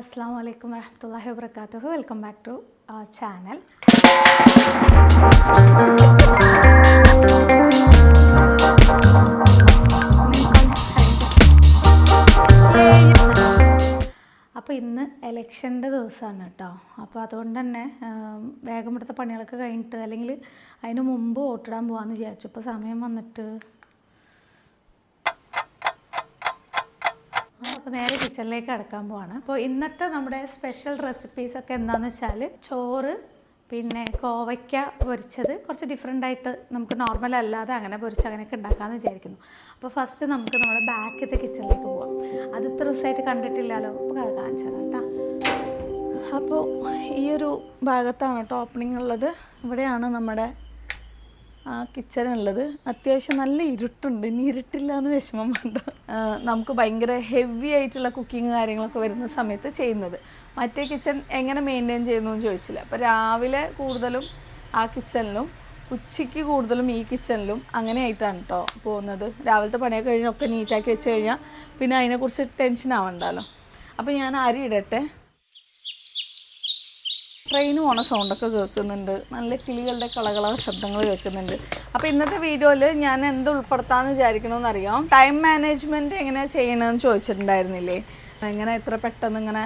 Assalamu alaikum warahmatullahi wabarakatuh. Welcome back to our channel. അപ്പോൾ ഇന്ന് ഇലക്ഷൻ്റെ ദിവസമാണ് കേട്ടോ. അപ്പോൾ അതുകൊണ്ട് തന്നെ വേഗം ഇവിടുത്തെ പണികളൊക്കെ കഴിഞ്ഞിട്ട് അല്ലെങ്കിൽ അതിന് മുമ്പ് വോട്ടിടാൻ പോകാമെന്ന് വിചാരിച്ചു. ഇപ്പോൾ സമയം വന്നിട്ട് അപ്പോൾ നേരെ കിച്ചണിലേക്ക് കിടക്കാൻ പോവാണ്. അപ്പോൾ ഇന്നത്തെ നമ്മുടെ സ്പെഷ്യൽ റെസിപ്പീസൊക്കെ എന്താണെന്ന് വെച്ചാൽ ചോറ്, പിന്നെ കോവയ്ക്ക പൊരിച്ചത്, കുറച്ച് ഡിഫറെൻ്റ് ആയിട്ട് നമുക്ക് നോർമൽ അല്ലാതെ അങ്ങനെ പൊരിച്ച് അങ്ങനെയൊക്കെ ഉണ്ടാക്കാമെന്ന് വിചാരിക്കുന്നു. അപ്പോൾ ഫസ്റ്റ് നമുക്ക് നമ്മുടെ ബാക്കിലത്തെ കിച്ചണിലേക്ക് പോവാം. അത് ഇത്ര ദിവസമായിട്ട് കണ്ടിട്ടില്ലല്ലോ, അപ്പോൾ അത് കാണിച്ചു തരാം കേട്ടോ. അപ്പോൾ ഈ ഒരു ഭാഗത്താണ് കേട്ടോ ഓപ്പണിംഗ് ഉള്ളത്. ഇവിടെയാണ് നമ്മുടെ ആ കിച്ചണുള്ളത്. അത്യാവശ്യം നല്ല ഇരുട്ടുണ്ട്. ഇനി ഇരുട്ടില്ല എന്ന് വിഷമം വേണ്ട. നമുക്ക് ഭയങ്കര ഹെവി ആയിട്ടുള്ള കുക്കിങ് കാര്യങ്ങളൊക്കെ വരുന്ന സമയത്ത് ചെയ്യുന്നത്. മറ്റേ കിച്ചൺ എങ്ങനെ മെയിൻറ്റെയിൻ ചെയ്യുന്നു എന്ന് ചോദിച്ചില്ല. അപ്പോൾ രാവിലെ കൂടുതലും ആ കിച്ചണിലും ഉച്ചയ്ക്ക് കൂടുതലും ഈ കിച്ചണിലും അങ്ങനെ ആയിട്ടാണ് കേട്ടോ പോകുന്നത്. രാവിലത്തെ പണിയൊക്കെ കഴിഞ്ഞൊക്കെ നീറ്റാക്കി വെച്ച് കഴിഞ്ഞാൽ പിന്നെ അതിനെക്കുറിച്ച് ടെൻഷൻ ആവണ്ടല്ലോ. അപ്പോൾ ഞാൻ അരി ഇടട്ടെ. ട്രെയിൻ പോണ സൗണ്ടൊക്കെ കേൾക്കുന്നുണ്ട്, നല്ല കിളികളുടെ കളകള ശബ്ദങ്ങൾ കേൾക്കുന്നുണ്ട്. അപ്പോൾ ഇന്നത്തെ വീഡിയോയിൽ ഞാൻ എന്ത് ഉൾപ്പെടുത്താമെന്ന് വിചാരിക്കണമെന്ന് അറിയാം. ടൈം മാനേജ്മെൻറ്റ് എങ്ങനെയാണ് ചെയ്യണമെന്ന് ചോദിച്ചിട്ടുണ്ടായിരുന്നില്ലേ, എങ്ങനെ എത്ര പെട്ടെന്ന് ഇങ്ങനെ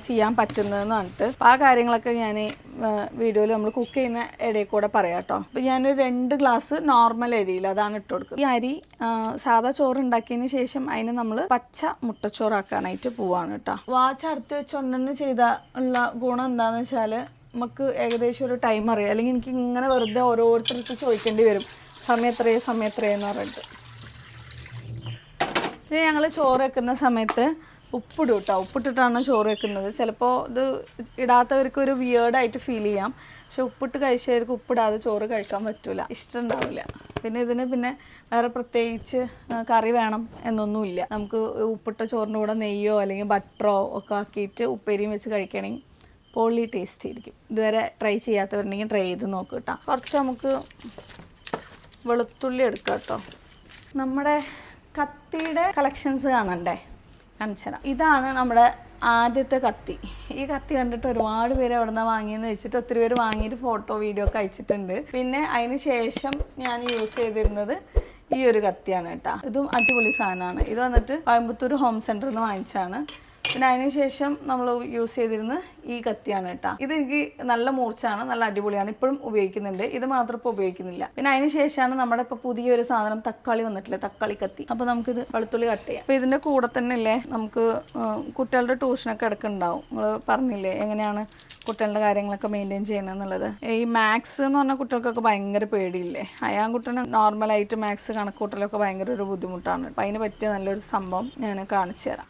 ചെയ്യാൻ പറ്റുന്നതെന്ന് പറഞ്ഞിട്ട്. അപ്പോൾ ആ കാര്യങ്ങളൊക്കെ ഞാൻ വീഡിയോയിൽ നമ്മൾ കുക്ക് ചെയ്യുന്ന ഇടയിൽ കൂടെ പറയാം കേട്ടോ. അപ്പോൾ ഞാനൊരു 2 ഗ്ലാസ് നോർമൽ അരിയിൽ അതാണ് ഇട്ട് കൊടുക്കുന്നത്. ഈ അരി സാധാ ചോറ് ഉണ്ടാക്കിയതിന് ശേഷം അതിന് നമ്മൾ പച്ച മുട്ടച്ചോറാക്കാനായിട്ട് പോവാണ് കേട്ടോ. വാച്ച് അടുത്ത് വെച്ചുകൊണ്ടെന്ന് ചെയ്ത ഉള്ള ഗുണം എന്താണെന്ന് വെച്ചാൽ നമുക്ക് ഏകദേശം ഒരു ടൈം അറിയാം. അല്ലെങ്കിൽ എനിക്ക് ഇങ്ങനെ വെറുതെ ഓരോരുത്തർക്ക് ചോദിക്കേണ്ടി വരും സമയം എത്രയെന്ന് പറഞ്ഞിട്ട്. പിന്നെ ഞങ്ങൾ ചോറ് വെക്കുന്ന സമയത്ത് ഉപ്പിടും കേട്ടോ. ഉപ്പിട്ടിട്ടാണ് ചോറ് വെക്കുന്നത്. ചിലപ്പോൾ ഇത് ഇടാത്തവർക്ക് ഒരു വിയേർഡായിട്ട് ഫീൽ ചെയ്യാം. പക്ഷെ ഉപ്പിട്ട് കഴിച്ചവർക്ക് ഉപ്പിടാതെ ചോറ് കഴിക്കാൻ പറ്റില്ല, ഇഷ്ടമുണ്ടാവില്ല. പിന്നെ ഇതിന് വേറെ പ്രത്യേകിച്ച് കറി വേണം എന്നൊന്നുമില്ല. നമുക്ക് ഉപ്പിട്ട ചോറിൻ്റെ കൂടെ നെയ്യോ അല്ലെങ്കിൽ ബട്ടറോ ഒക്കെ ആക്കിയിട്ട് ഉപ്പേരിയും വെച്ച് കഴിക്കണമെങ്കിൽ പൊള്ളി ടേസ്റ്റ് ആയിരിക്കും. ഇതുവരെ ട്രൈ ചെയ്യാത്തവരുണ്ടെങ്കിൽ ട്രൈ ചെയ്ത് നോക്കുക കേട്ടോ. കുറച്ച് നമുക്ക് വെളുത്തുള്ളി എടുക്കാം കേട്ടോ. നമ്മുടെ കത്തിയുടെ കളക്ഷൻസ് കാണണ്ടേ, കാണിച്ചു തരാം. ഇതാണ് നമ്മുടെ ആദ്യത്തെ കത്തി. ഈ കത്തി കണ്ടിട്ട് ഒരുപാട് പേര് എവിടെ നിന്നാണ് വാങ്ങിയെന്ന് വെച്ചിട്ട് ഒത്തിരി പേര് വാങ്ങിയിട്ട് ഫോട്ടോ വീഡിയോ ഒക്കെ അയച്ചിട്ടുണ്ട്. പിന്നെ അതിന് ശേഷം ഞാൻ യൂസ് ചെയ്തിരുന്നത് ഈ ഒരു കത്തിയാണ് കേട്ടോ. ഇതും അടിപൊളി സാധനമാണ്. ഇത് വന്നിട്ട് കോയമ്പത്തൂർ ഹോം സെൻറ്ററിൽ നിന്ന് വാങ്ങിച്ചാണ്. പിന്നെ അതിന് ശേഷം നമ്മൾ യൂസ് ചെയ്തിരുന്നത് ഈ കത്തിയാണ് കേട്ടോ. ഇതെനിക്ക് നല്ല മൂർച്ചയാണ്, നല്ല അടിപൊളിയാണ്, ഇപ്പോഴും ഉപയോഗിക്കുന്നുണ്ട്. ഇത് മാത്രം ഇപ്പോൾ ഉപയോഗിക്കുന്നില്ല. പിന്നെ അതിന് ശേഷമാണ് നമ്മുടെ ഇപ്പോൾ പുതിയൊരു സാധനം തക്കാളി വന്നിട്ടില്ലേ, തക്കാളി കത്തി. അപ്പോൾ നമുക്കിത് വെളുത്തുള്ളി കട്ട് ചെയ്യാം. അപ്പോൾ ഇതിൻ്റെ കൂടെ തന്നെ ഇല്ലേ നമുക്ക് കുട്ടികളുടെ ട്യൂഷനൊക്കെ ഇടയ്ക്കുണ്ടാവും. നിങ്ങൾ പറഞ്ഞില്ലേ എങ്ങനെയാണ് കുട്ടികളുടെ കാര്യങ്ങളൊക്കെ മെയിൻറ്റെയിൻ ചെയ്യണമെന്നുള്ളത്. ഈ മാത്സ് എന്ന് പറഞ്ഞ കുട്ടികൾക്കൊക്കെ ഭയങ്കര പേടിയില്ലേ. അയാൻകുട്ടന് നോർമലായിട്ട് മാത്സ് കണക്കൂട്ടലൊക്കെ ഭയങ്കര ഒരു ബുദ്ധിമുട്ടാണ്. അപ്പോൾ അതിന് പറ്റിയ നല്ലൊരു സംഭവം ഞാൻ കാണിച്ചു തരാം.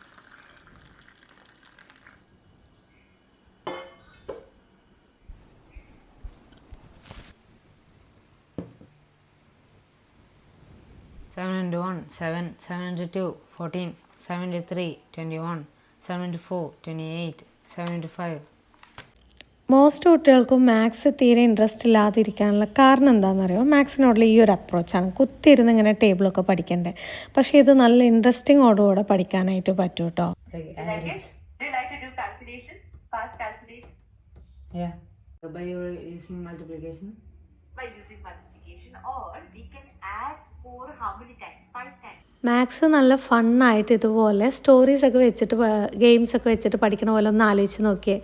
Seven into 1, 7, 7 into 2, 14, 7 into 3, 21, 7 into 4, 28, 7 into 5. Most കുട്ടികൾക്കും മാത്സ് തീരെ ഇൻട്രസ്റ്റ് ഇല്ലാതിരിക്കാനുള്ള കാരണം എന്താണെന്നറിയോ, മാത്സിനോടുള്ള ഈ ഒരു അപ്രോച്ചാണ്. കുത്തിയിരുന്ന് ഇങ്ങനെ ടേബിളൊക്കെ പഠിക്കണ്ടേ. പക്ഷേ ഇത് നല്ല ഇൻട്രസ്റ്റിങ്ങോടുകൂടെ പഠിക്കാനായിട്ട് പറ്റും കേട്ടോ. By using multiplication? By using multiplication, or we can add 4 how many times? 5 times. Maths നല്ല ഫണ്ണായിട്ട് ഇതുപോലെ സ്റ്റോറീസൊക്കെ വെച്ചിട്ട് ഗെയിംസൊക്കെ വെച്ചിട്ട് പഠിക്കണ പോലെ ഒന്ന് ആലോചിച്ച് നോക്കിയേ.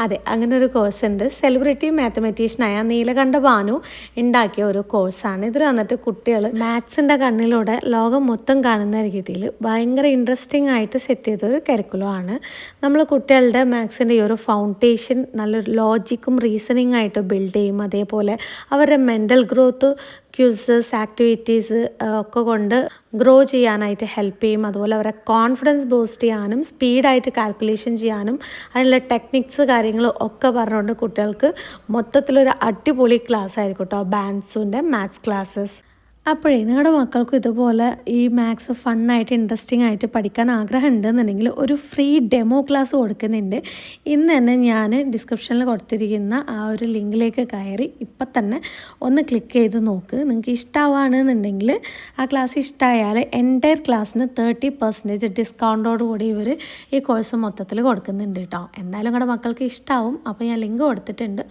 അതെ, അങ്ങനെ ഒരു കോഴ്സ് ഉണ്ട്. സെലിബ്രിറ്റി മാത്തമാറ്റീഷ്യനായ നീലകണ്ഠ ഭാനു ഉണ്ടാക്കിയ ഒരു കോഴ്സാണ്. ഇതിൽ വന്നിട്ട് കുട്ടികൾ മാത്സിൻ്റെ കണ്ണിലൂടെ ലോകം മൊത്തം കാണുന്ന രീതിയിൽ ഭയങ്കര ഇൻട്രസ്റ്റിംഗ് ആയിട്ട് സെറ്റ് ചെയ്തൊരു കരിക്കുലമാണ്. നമ്മൾ കുട്ടികളുടെ മാത്സിൻ്റെ ഈ ഒരു ഫൗണ്ടേഷൻ നല്ലൊരു ലോജിക്കും റീസണിങ് ആയിട്ട് ബിൽഡ് ചെയ്യും. അതേപോലെ അവരുടെ മെൻ്റൽ ഗ്രോത്ത് ക്യൂസസ് ആക്ടിവിറ്റീസ് ഒക്കെ കൊണ്ട് ഗ്രോ ചെയ്യാനായിട്ട് ഹെൽപ്പ് ചെയ്യും. അതുപോലെ അവരെ കോൺഫിഡൻസ് ബൂസ്റ്റ് ചെയ്യാനും സ്പീഡായിട്ട് കാൽക്കുലേഷൻ ചെയ്യാനും അതിനുള്ള ടെക്നിക്സ് കാര്യങ്ങളും ഒക്കെ പറഞ്ഞുകൊണ്ട് കുട്ടികൾക്ക് മൊത്തത്തിലൊരു അടിപൊളി ക്ലാസ് ആയിരിക്കും കേട്ടോ ബാൻസുൻ്റെ മാത്സ് ക്ലാസ്സസ്. അപ്പോഴേ നിങ്ങളുടെ മക്കൾക്കും ഇതുപോലെ ഈ മാത്സ് ഫണ്ണായിട്ട് ഇൻട്രസ്റ്റിംഗ് ആയിട്ട് പഠിക്കാൻ ആഗ്രഹം ഉണ്ടെന്നുണ്ടെങ്കിൽ ഒരു ഫ്രീ ഡെമോ ക്ലാസ് കൊടുക്കുന്നുണ്ട്. ഇന്ന് തന്നെ ഞാൻ ഡിസ്ക്രിപ്ഷനിൽ കൊടുത്തിരിക്കുന്ന ആ ഒരു ലിങ്കിലേക്ക് കയറി ഇപ്പം തന്നെ ഒന്ന് ക്ലിക്ക് ചെയ്ത് നോക്ക്. നിങ്ങൾക്ക് ഇഷ്ടമാവുകയാണെന്നുണ്ടെങ്കിൽ ആ ക്ലാസ് ഇഷ്ടമായാൽ എൻറ്റയർ ക്ലാസ്സിന് 30% ഡിസ്കൗണ്ടോട് കൂടി ഇവർ ഈ കോഴ്സ് മൊത്തത്തിൽ കൊടുക്കുന്നുണ്ട് കേട്ടോ. എന്തായാലും നിങ്ങളുടെ മക്കൾക്ക് ഇഷ്ടമാവും. അപ്പോൾ ഞാൻ ലിങ്ക് കൊടുത്തിട്ടുണ്ട്,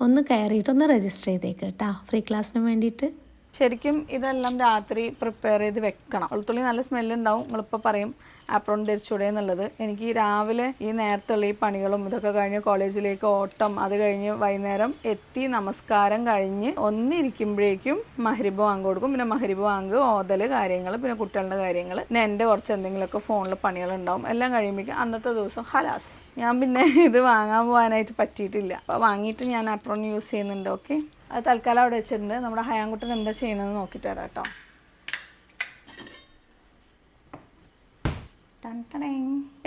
ഒന്ന് കയറിയിട്ട് ഒന്ന് രജിസ്റ്റർ ചെയ്തേക്ക് കേട്ടോ ഫ്രീ ക്ലാസ്സിന് വേണ്ടിയിട്ട്. ശരിക്കും ഇതെല്ലാം രാത്രി പ്രിപ്പയർ ചെയ്ത് വെക്കണം. വെളുത്തുള്ളി നല്ല സ്മെല്ലുണ്ടാവും. നിങ്ങളിപ്പോൾ പറയും ആപ്രോൺ ധരിച്ചൂടെ എന്നുള്ളത്. എനിക്ക് രാവിലെ ഈ നേരത്തുള്ള ഈ പണികളും ഇതൊക്കെ കഴിഞ്ഞ് കോളേജിലേക്ക് ഓട്ടം, അത് കഴിഞ്ഞ് വൈകുന്നേരം എത്തി നമസ്കാരം കഴിഞ്ഞ് ഒന്നിരിക്കുമ്പോഴേക്കും മഹരിബ് വാങ്ങ് കൊടുക്കും. പിന്നെ മഹരിബ് വാങ്ക്, ഓതൽ കാര്യങ്ങൾ, പിന്നെ കുട്ടികളുടെ കാര്യങ്ങൾ, പിന്നെ എൻ്റെ കുറച്ച് എന്തെങ്കിലുമൊക്കെ ഫോണിൽ പണികളുണ്ടാവും. എല്ലാം കഴിയുമ്പോഴേക്കും അന്നത്തെ ദിവസം ഹലാസ്. ഞാൻ പിന്നെ ഇത് വാങ്ങാൻ പോകാനായിട്ട് പറ്റിയിട്ടില്ല. അപ്പോൾ വാങ്ങിയിട്ട് ഞാൻ ആപ്രോൺ യൂസ് ചെയ്യുന്നുണ്ട്. ഓക്കെ, അത് തൽക്കാലം അവിടെ വെച്ചിട്ടുണ്ട്. നമ്മുടെ ഹയാൻകുട്ടൻ എന്താ ചെയ്യണമെന്ന് നോക്കിയിട്ട് വരാം കേട്ടോ.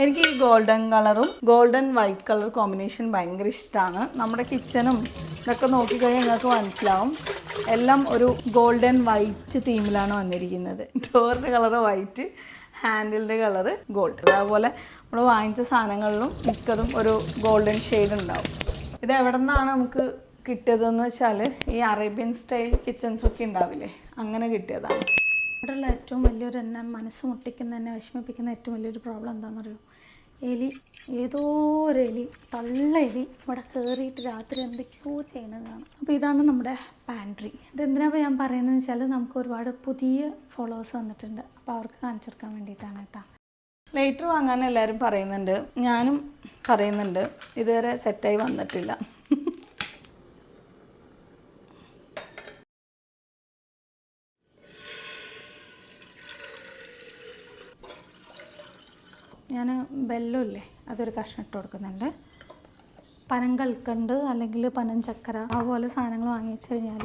എനിക്ക് ഈ ഗോൾഡൻ കളറും ഗോൾഡൻ വൈറ്റ് കളർ കോമ്പിനേഷൻ ഭയങ്കര ഇഷ്ടമാണ്. നമ്മുടെ കിച്ചണും ഇതൊക്കെ നോക്കിക്കഴിഞ്ഞാൽ നിങ്ങൾക്ക് മനസ്സിലാവും, എല്ലാം ഒരു ഗോൾഡൻ വൈറ്റ് തീമിലാണ് വന്നിരിക്കുന്നത്. ഡോറിൻ്റെ കളറ് വൈറ്റ്, ഹാൻഡിലിൻ്റെ കളറ് ഗോൾഡ്. അതേപോലെ നമ്മൾ വാങ്ങിച്ച സാധനങ്ങളിലും മിക്കതും ഒരു ഗോൾഡൻ ഷെയ്ഡ് ഉണ്ടാവും. ഇത് എവിടെ നിന്നാണ് നമുക്ക് കിട്ടിയതെന്ന് വെച്ചാൽ ഈ അറേബ്യൻ സ്റ്റൈൽ കിച്ചൺസൊക്കെ ഉണ്ടാവില്ലേ, അങ്ങനെ കിട്ടിയതാണ്. ഇവിടെയുള്ള ഏറ്റവും വലിയൊരു എന്നെ മനസ്സ് മുട്ടിക്കുന്ന, എന്നെ വിഷമിപ്പിക്കുന്ന ഏറ്റവും വലിയൊരു പ്രോബ്ലം എന്താണെന്നറിയോ? എലി. ഏതോ ഒരു എലി, തള്ള എലി ഇവിടെ കയറിയിട്ട് രാത്രി എന്തൊക്കെയോ ചെയ്യണതാണ്. അപ്പോൾ ഇതാണ് നമ്മുടെ പാൻട്രി. ഇതെന്തിനാണ് ഞാൻ പറയുന്നതെന്ന് വെച്ചാൽ നമുക്ക് ഒരുപാട് പുതിയ ഫോളോവേഴ്സ് വന്നിട്ടുണ്ട്. അപ്പോൾ അവർക്ക് കാണിച്ചു കൊടുക്കാൻ വേണ്ടിയിട്ടാണ് കേട്ടോ. ലൈറ്റർ വാങ്ങാൻ എല്ലാവരും പറയുന്നുണ്ട്, ഞാനും പറയുന്നുണ്ട്. ഇതുവരെ സെറ്റായി വന്നിട്ടില്ല. ഞാൻ ബെല്ലമില്ലേ, അതൊരു കഷ്ണം ഇട്ട് കൊടുക്കുന്നുണ്ട്. പനം കൽക്കണ്ട് അല്ലെങ്കിൽ പനം ചക്കര അതുപോലെ സാധനങ്ങൾ വാങ്ങിച്ചു കഴിഞ്ഞാൽ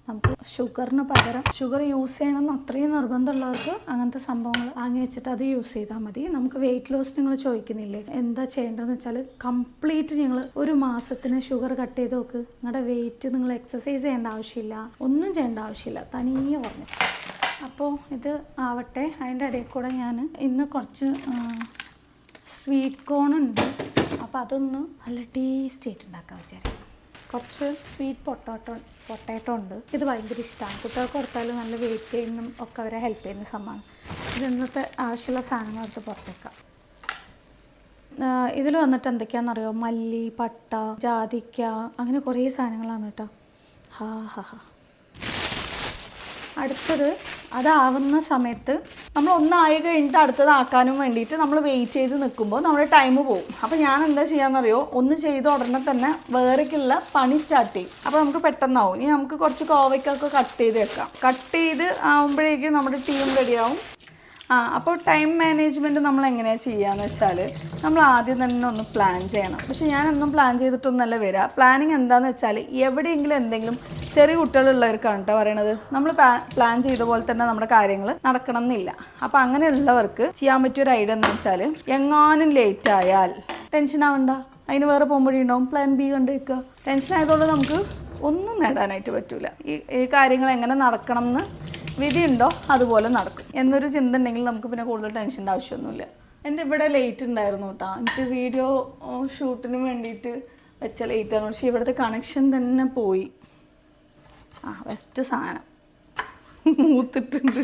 നമുക്ക് ഷുഗറിന് പകരം ഷുഗർ യൂസ് ചെയ്യണമെന്ന് അത്രയും നിർബന്ധമുള്ളവർക്ക് അങ്ങനത്തെ സംഭവങ്ങൾ വാങ്ങി വെച്ചിട്ട് അത് യൂസ് ചെയ്താൽ മതി. നമുക്ക് വെയിറ്റ് ലോസ് നിങ്ങൾ ചോദിക്കുന്നില്ലേ എന്താ ചെയ്യേണ്ടതെന്ന് വെച്ചാൽ കംപ്ലീറ്റ് നിങ്ങൾ ഒരു മാസത്തിന് ഷുഗർ കട്ട് ചെയ്ത് നോക്ക്. നിങ്ങളുടെ വെയിറ്റ് നിങ്ങൾ എക്സസൈസ് ചെയ്യേണ്ട ആവശ്യമില്ല, ഒന്നും ചെയ്യേണ്ട ആവശ്യമില്ല, തനിയെ പറഞ്ഞു. അപ്പോൾ ഇത് ആവട്ടെ. അതിൻ്റെ ഇടയിൽ കൂടെ ഞാൻ ഇന്ന് കുറച്ച് സ്വീറ്റ് കോൺ ഉണ്ട്. അപ്പോൾ അതൊന്ന് നല്ല ടേസ്റ്റ് ആയിട്ട് ഉണ്ടാക്കാൻ വിചാരിക്കും. കുറച്ച് സ്വീറ്റ് പൊട്ടാറ്റോ ഉണ്ട്. ഇത് ഭയങ്കര ഇഷ്ടമാണ്. കുട്ടികൾക്ക് കൊടുത്താൽ നല്ല വെയിറ്റ് ഗെയിനും ഒക്കെ അവരെ ഹെൽപ്പ് ചെയ്യുന്ന സംഭവമാണ്. ഇത് ഇന്നത്തെ ആവശ്യമുള്ള സാധനങ്ങൾ എടുത്ത് പുറത്തേക്കാം. ഇതിൽ വന്നിട്ട് എന്തൊക്കെയാണെന്നറിയോ? മല്ലി, പട്ട, ജാതിക്ക, അങ്ങനെ കുറേ സാധനങ്ങളാണ് കേട്ടോ. അടുത്തത് അതാവുന്ന സമയത്ത് നമ്മൾ ഒന്നായി കഴിഞ്ഞിട്ട് അടുത്തത് ആക്കാനും വേണ്ടിയിട്ട് നമ്മൾ വെയിറ്റ് ചെയ്ത് നിൽക്കുമ്പോൾ നമ്മുടെ ടൈം പോകും. അപ്പോൾ ഞാൻ എന്താ ചെയ്യാമെന്നറിയോ? ഒന്ന് ചെയ്ത ഉടനെ തന്നെ വേറേക്കുള്ള പണി സ്റ്റാർട്ട് ചെയ്യും. അപ്പോൾ നമുക്ക് പെട്ടെന്നാവും. ഇനി നമുക്ക് കുറച്ച് കോവയ്ക്കൊക്കെ കട്ട് ചെയ്ത് വെക്കാം. കട്ട് ചെയ്ത് ആകുമ്പോഴേക്കും നമ്മുടെ ടീം റെഡിയാവും. അപ്പോൾ ടൈം മാനേജ്മെൻറ്റ് നമ്മൾ എങ്ങനെയാണ് ചെയ്യുകയെന്ന് വെച്ചാൽ നമ്മൾ ആദ്യം തന്നെ ഒന്ന് പ്ലാൻ ചെയ്യണം. പക്ഷെ ഞാനൊന്നും പ്ലാൻ ചെയ്തിട്ടൊന്നല്ല വരിക. പ്ലാനിങ് എന്താണെന്ന് വെച്ചാൽ എവിടെയെങ്കിലും എന്തെങ്കിലും ചെറിയ കുട്ടികളുള്ളവർക്കാണ് കേട്ടോ പറയണത്. നമ്മൾ പ്ലാൻ ചെയ്ത പോലെ തന്നെ നമ്മുടെ കാര്യങ്ങൾ നടക്കണം എന്നില്ല. അപ്പോൾ അങ്ങനെയുള്ളവർക്ക് ചെയ്യാൻ പറ്റിയൊരു ഐഡിയ എന്ന് വെച്ചാൽ എങ്ങാനും ലേറ്റ് ആയാൽ ടെൻഷൻ ആവണ്ട, അതിന് വേറെ പോകുമ്പോഴേ ഉണ്ടാവും. പ്ലാൻ ബി കണ്ട് വെക്കുക. ടെൻഷൻ ആയതുകൊണ്ട് നമുക്ക് ഒന്നും നേടാനായിട്ട് പറ്റില്ല. ഈ കാര്യങ്ങൾ എങ്ങനെ നടക്കണം എന്ന് വിധിയുണ്ടോ അതുപോലെ നടക്കും എന്നൊരു ചിന്ത ഉണ്ടെങ്കിൽ നമുക്ക് പിന്നെ കൂടുതൽ ടെൻഷൻ്റെ ആവശ്യമൊന്നുമില്ല. എൻ്റെ ഇവിടെ ലേറ്റ് ഉണ്ടായിരുന്നു കേട്ടോ. എനിക്ക് വീഡിയോ ഷൂട്ടിന് വേണ്ടിയിട്ട് വെച്ച ലേറ്റാണ്. പക്ഷേ ഇവിടുത്തെ കണക്ഷൻ തന്നെ പോയി. ബെസ്റ്റ് സാധനം മൂത്തിട്ടുണ്ട്.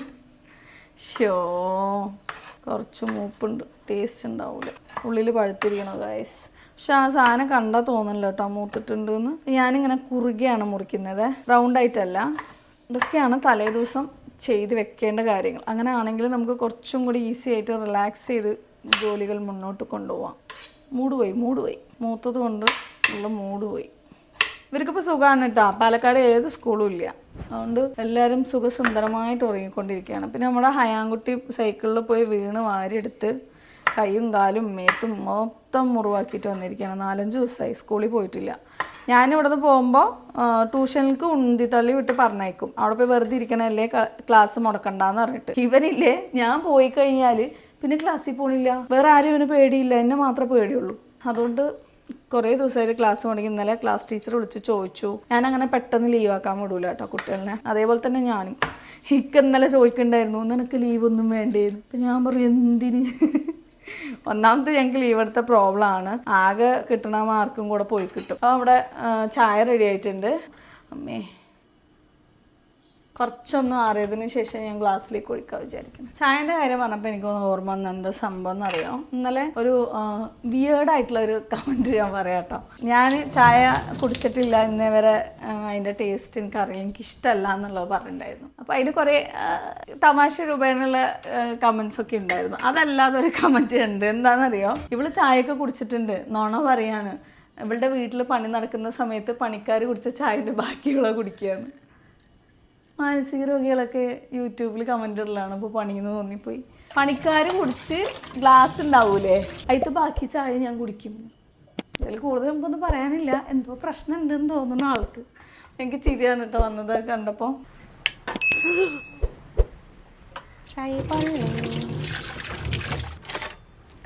കുറച്ച് മൂപ്പുണ്ട്, ടേസ്റ്റ് ഉണ്ടാവില്ല. ഉള്ളിൽ പഴുത്തിരിക്കണോ ഗൈസ്. പക്ഷെ ആ സാധനം കണ്ടാൽ തോന്നില്ല കേട്ടോ മൂത്തിട്ടുണ്ട് എന്ന്. ഞാനിങ്ങനെ കുറുകയാണ് മുറിക്കുന്നത്, റൗണ്ടായിട്ടല്ല. ഇതൊക്കെയാണ് തലേ ദിവസം ചെയ്ത് വെക്കേണ്ട കാര്യങ്ങൾ. അങ്ങനെ ആണെങ്കിൽ നമുക്ക് കുറച്ചും കൂടി ഈസി ആയിട്ട് റിലാക്സ് ചെയ്ത് ജോലികൾ മുന്നോട്ട് കൊണ്ടുപോകാം. മൂട് പോയി മൂത്തത് കൊണ്ട് ഉള്ള മൂട് പോയി. ഇവർക്കിപ്പോൾ സുഖമാണ് കേട്ടോ. പാലക്കാട് ഏത് സ്കൂളും ഇല്ല, അതുകൊണ്ട് എല്ലാവരും സുഖസുന്ദരമായിട്ട് ഉറങ്ങിക്കൊണ്ടിരിക്കുകയാണ്. പിന്നെ നമ്മുടെ ഹയാൻകുട്ടി സൈക്കിളിൽ പോയി വീണ് വാരിയെടുത്ത് കൈയും കാലും മേത്തും മൊത്തം മുറിവാക്കിയിട്ട് വന്നിരിക്കുകയാണ്. 4-5 ദിവസമായി സ്കൂളിൽ പോയിട്ടില്ല. ഞാനിവിടെ നിന്ന് പോകുമ്പോൾ ട്യൂഷനിലേക്ക് ഉന്തി തള്ളി വിട്ട് പറഞ്ഞേക്കും. അവിടെ പോയി വെറുതെ ഇരിക്കണല്ലേ, ക്ലാസ് മുടക്കണ്ടെന്ന് പറഞ്ഞിട്ട്. ഇവനില്ലേ, ഞാൻ പോയി കഴിഞ്ഞാൽ പിന്നെ ക്ലാസ്സിൽ പോണില്ല. വേറെ ആരും ഇവന് പേടിയില്ല, എന്നെ മാത്രമേ പേടിയുള്ളൂ. അതുകൊണ്ട് കുറേ ദിവസമായിട്ട് ക്ലാസ് തുടങ്ങി. ഇന്നലെ ക്ലാസ് ടീച്ചർ വിളിച്ച് ചോദിച്ചു. ഞാനങ്ങനെ പെട്ടെന്ന് ലീവാക്കാൻ വിടൂല കേട്ടോ കുട്ടികളെ. അതേപോലെ തന്നെ ഞാനും ഇന്നലെ ചോദിക്കണ്ടായിരുന്നു നിനക്ക് ലീവൊന്നും വേണ്ടേന്ന്. അപ്പം ഞാൻ പറയും എന്തിന്. ഒന്നാമത്തെ ഞങ്ങൾക്ക് ലീവ് എടുത്ത പ്രോബ്ലം ആണ്. ആകെ കിട്ടണ മാർക്കും കൂടെ പോയി കിട്ടും. അപ്പോൾ അവിടെ ചായ റെഡി ആയിട്ടുണ്ട്. അമ്മേ കുറച്ചൊന്നും ആറിയതിന് ശേഷം ഞാൻ ഗ്ലാസ്സിലേക്ക് ഒഴിക്കാൻ വിചാരിക്കുന്നു. ചായൻ്റെ കാര്യം പറഞ്ഞപ്പോൾ എനിക്ക് ഓർമ്മ വന്ന എന്താ സംഭവം എന്നറിയാം. ഇന്നലെ ഒരു വിയേർഡായിട്ടുള്ള ഒരു കമൻറ്റ് ഞാൻ പറയാം കേട്ടോ. ഞാൻ ചായ കുടിച്ചിട്ടില്ല ഇന്നേ വരെ, അതിൻ്റെ ടേസ്റ്റ് എനിക്കറിയില്ല, എനിക്കിഷ്ടമല്ല എന്നുള്ളത് പറഞ്ഞിട്ടുണ്ടായിരുന്നു. അപ്പോൾ അതിന് കുറേ തമാശ രൂപേണുള്ള കമൻസ് ഒക്കെ ഉണ്ടായിരുന്നു. അതല്ലാതെ ഒരു കമൻറ്റ് ഉണ്ട്. എന്താണെന്നറിയോ, ഇവള് ചായയൊക്കെ കുടിച്ചിട്ടുണ്ട്, നുണ പറയാണ്. ഇവളുടെ വീട്ടിൽ പണി നടക്കുന്ന സമയത്ത് പണിക്കാർ കുടിച്ച ചായൻ്റെ ബാക്കിയുള്ള കുടിക്കുകയാണ്. മാനസിക രോഗികളൊക്കെ യൂട്യൂബിൽ കമൻ്റ് ഇടലാണ് ഇപ്പോൾ പണിയെന്ന് തോന്നിപ്പോയി. പണിക്കാർ കുടിച്ച് ഗ്ലാസ് ഉണ്ടാവൂലേ, അതിൽ ബാക്കി ചായ ഞാൻ കുടിക്കും. ഇതിൽ കൂടുതൽ നമുക്കൊന്നും പറയാനില്ല. എന്തോ പ്രശ്നം ഉണ്ടെന്ന് തോന്നുന്ന ആൾക്ക്. എനിക്ക് ചിരിയാണ് കേട്ടോ വന്നത് കണ്ടപ്പോൾ.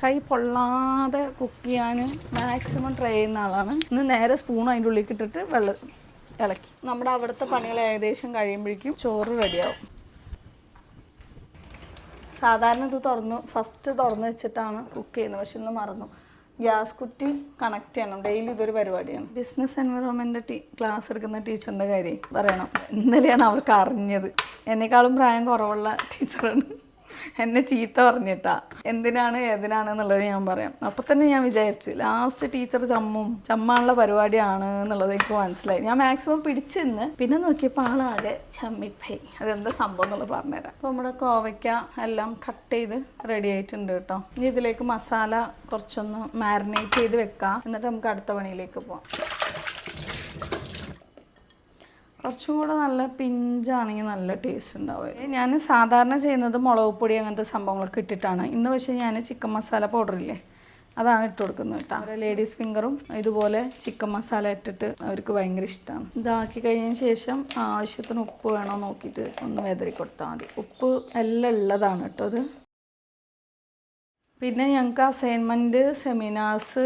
കൈ പൊള്ളാതെ കുക്ക് ചെയ്യാൻ മാക്സിമം ട്രൈ ചെയ്യുന്ന ആളാണ്. ഇന്ന് നേരെ സ്പൂൺ അതിൻ്റെ ഉള്ളിലേക്ക് ഇട്ടിട്ട് വെള്ളം ഇളക്കി. നമ്മുടെ അവിടുത്തെ പണികൾ ഏകദേശം കഴിയുമ്പോഴേക്കും ചോറ് റെഡിയാവും. സാധാരണ ഇത് ഫസ്റ്റ് തുറന്ന് വെച്ചിട്ടാണ് കുക്ക് ചെയ്യുന്നത്. പക്ഷെ ഇന്ന് മറന്നു. ഗ്യാസ് കുറ്റി കണക്ട് ചെയ്യണം. ഡെയിലി ഇതൊരു പരിപാടിയാണ്. ബിസിനസ് എൻവയോൺമെൻറ്റ് ക്ലാസ് എടുക്കുന്ന ടീച്ചറിൻ്റെ കാര്യം പറയണം. ഇന്നലെയാണ് അവർക്ക് അറിഞ്ഞത്. എന്നെക്കാളും പ്രായം കുറവുള്ള ടീച്ചറാണ്. എന്നെ ചീത്ത പറഞ്ഞിട്ടാ എന്തിനാണ് ഏതിനാണെന്നുള്ളത് ഞാൻ പറയാം. അപ്പം തന്നെ ഞാൻ വിചാരിച്ചു ലാസ്റ്റ് ടീച്ചർ ചമ്മാനുള്ള പരിപാടിയാണ് എന്നുള്ളത് എനിക്ക് മനസ്സിലായി. ഞാൻ മാക്സിമം പിടിച്ചു നിന്ന് പിന്നെ നോക്കിയപ്പോൾ ആളാകെ ചമ്മിപ്പോയി. അതെന്താ സംഭവം എന്നുള്ളത് പറഞ്ഞുതരാം. അപ്പോൾ നമ്മുടെ കോവയ്ക്ക എല്ലാം കട്ട് ചെയ്ത് റെഡി ആയിട്ടുണ്ട് കേട്ടോ. ഇനി ഇതിലേക്ക് മസാല കുറച്ചൊന്ന് മാരിനേറ്റ് ചെയ്ത് വെക്കാം. എന്നിട്ട് നമുക്ക് അടുത്ത പണിയിലേക്ക് പോവാം. കുറച്ചും കൂടെ നല്ല പിഞ്ചാണെങ്കിൽ നല്ല ടേസ്റ്റ് ഉണ്ടാവും. ഞാൻ സാധാരണ ചെയ്യുന്നത് മുളക് പൊടി അങ്ങനത്തെ സംഭവങ്ങളൊക്കെ ഇട്ടിട്ടാണ്. ഇന്ന് പക്ഷേ ഞാൻ ചിക്കൻ മസാല പൗഡറില്ലേ അതാണ് ഇട്ട് കൊടുക്കുന്നത് കേട്ടോ. അവരെ ലേഡീസ് ഫിംഗറും ഇതുപോലെ ചിക്കൻ മസാല ഇട്ടിട്ട് അവർക്ക് ഭയങ്കര ഇഷ്ടമാണ്. ഇതാക്കി കഴിഞ്ഞതിന് ശേഷം ആവശ്യത്തിന് ഉപ്പ് വേണോ നോക്കിയിട്ട് ഒന്ന് വെതറി കൊടുത്താൽ മതി. ഉപ്പ് എല്ലാം ഉള്ളതാണ് കേട്ടോ അത്. പിന്നെ ഞങ്ങൾക്ക് അസൈൻമെൻറ്റ് സെമിനാർസ്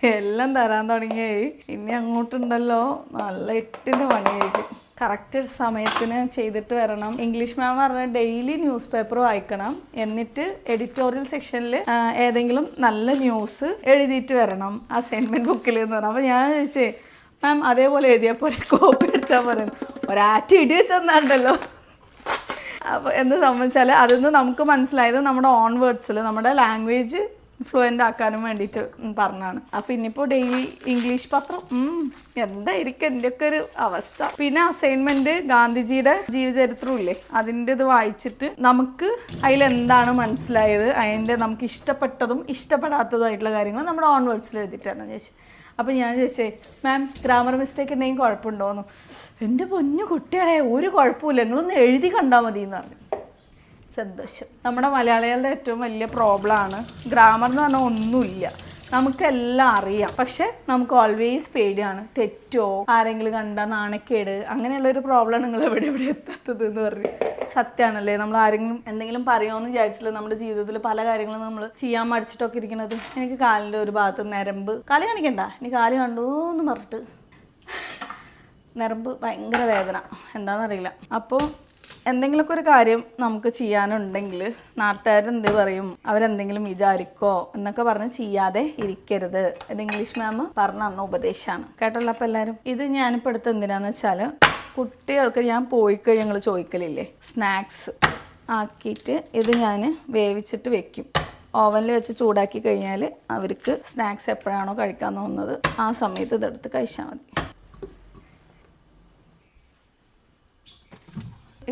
എല്ലാം തരാൻ തുടങ്ങിയായി. ഇനി അങ്ങോട്ടുണ്ടല്ലോ നല്ല 8ൻ്റെ പണിയായിരിക്കും. കറക്റ്റ് സമയത്തിന് ചെയ്തിട്ട് വരണം. ഇംഗ്ലീഷ് മാം പറഞ്ഞ ഡെയിലി ന്യൂസ് പേപ്പർ വായിക്കണം. എന്നിട്ട് എഡിറ്റോറിയൽ സെക്ഷനിൽ ഏതെങ്കിലും നല്ല ന്യൂസ് എഴുതിയിട്ട് വരണം അസൈൻമെൻറ്റ് ബുക്കിൽ എന്ന് പറഞ്ഞു. അപ്പോൾ ഞാൻ ചോദിച്ചേ മാം അതേപോലെ എഴുതിയാൽ പോലെ കോപ്പി അടിച്ചാൽ പറയുന്നു. ഒരാറ്റി ഇടി വെച്ചെന്നാണ്ടല്ലോ. അപ്പോൾ എന്ത് സംബന്ധിച്ചാൽ അതിൽ നിന്ന് നമുക്ക് മനസ്സിലായത് നമ്മുടെ ഓൺ വേർഡ്സിൽ നമ്മുടെ ലാംഗ്വേജ് ഫ്ലുവൻ്റ് ആക്കാനും വേണ്ടിയിട്ട് പറഞ്ഞാണ്. അപ്പോൾ ഇനിയിപ്പോൾ ഡെയിലി ഇംഗ്ലീഷ് പത്രം എന്തായിരിക്കും എൻ്റെയൊക്കെ ഒരു അവസ്ഥ. പിന്നെ അസൈൻമെൻറ്റ് ഗാന്ധിജിയുടെ ജീവചരിത്രം ഇല്ലേ അതിൻ്റെ ഇത് വായിച്ചിട്ട് നമുക്ക് അതിലെന്താണ് മനസ്സിലായത്, അതിൻ്റെ നമുക്ക് ഇഷ്ടപ്പെട്ടതും ഇഷ്ടപ്പെടാത്തതുമായിട്ടുള്ള കാര്യങ്ങൾ നമ്മുടെ ഓൺ വേർഡ്സിൽ എഴുതിയിട്ടാണ് ചേച്ചി. അപ്പോൾ ഞാൻ ചോദിച്ചേ മാം ഗ്രാമർ മിസ്റ്റേക്ക് എന്തെങ്കിലും കുഴപ്പമുണ്ടോയെന്നു. എൻ്റെ പൊന്നു കുട്ടികളെ ഒരു കുഴപ്പമില്ല, നിങ്ങളൊന്ന് എഴുതി കണ്ടാൽ മതി എന്ന് പറഞ്ഞു. സന്തോഷം. നമ്മുടെ മലയാളികളുടെ ഏറ്റവും വലിയ പ്രോബ്ലമാണ് ഗ്രാമർ എന്ന് പറഞ്ഞാൽ ഒന്നുമില്ല. നമുക്കെല്ലാം അറിയാം, പക്ഷെ നമുക്ക് ഓൾവേസ് പേടിയാണ്. തെറ്റോ ആരെങ്കിലും കണ്ടാൽ നാണക്കേട് അങ്ങനെയുള്ളൊരു പ്രോബ്ലം നിങ്ങൾ എവിടെ എത്താത്തത് എന്ന് പറഞ്ഞു. സത്യമാണല്ലേ, നമ്മൾ ആരെങ്കിലും എന്തെങ്കിലും പറയുമെന്ന് വിചാരിച്ചില്ല നമ്മുടെ ജീവിതത്തിൽ പല കാര്യങ്ങളും നമ്മൾ ചെയ്യാൻ മടിച്ചിട്ടൊക്കെ ഇരിക്കുന്നത്. എനിക്ക് കാലിൻ്റെ ഒരു ഭാഗത്ത് ഞരമ്പ്, കാല് കാണിക്കണ്ട ഇനി കാല് കണ്ടു എന്ന് പറഞ്ഞിട്ട് ഞരമ്പ് ഭയങ്കര വേദന, എന്താണെന്നറിയില്ല. അപ്പോൾ എന്തെങ്കിലുമൊക്കെ ഒരു കാര്യം നമുക്ക് ചെയ്യാനുണ്ടെങ്കിൽ നാട്ടുകാരെന്ത് പറയും, അവരെന്തെങ്കിലും വിചാരിക്കോ എന്നൊക്കെ പറഞ്ഞ് ചെയ്യാതെ ഇരിക്കരുത്. ഒരു ഇംഗ്ലീഷ് മാം പറഞ്ഞ അന്ന് ഉപദേശമാണ് കേട്ടല്ലോ. അപ്പോൾ എല്ലാവരും ഇത് ഞാനിപ്പോൾ എടുത്ത് എന്തിനാന്ന് വെച്ചാൽ കുട്ടികൾക്ക് ഞാൻ പോയിക്കഴിഞ്ഞ് ഞങ്ങൾ ചോദിക്കലില്ലേ സ്നാക്സ് ആക്കിയിട്ട് ഇത് ഞാൻ വേവിച്ചിട്ട് വെക്കും. ഓവനിൽ വെച്ച് ചൂടാക്കി കഴിഞ്ഞാൽ അവർക്ക് സ്നാക്സ് എപ്പോഴാണോ കഴിക്കാൻ തോന്നുന്നത് ആ സമയത്ത് ഇതെടുത്ത് കഴിച്ചാൽ മതി.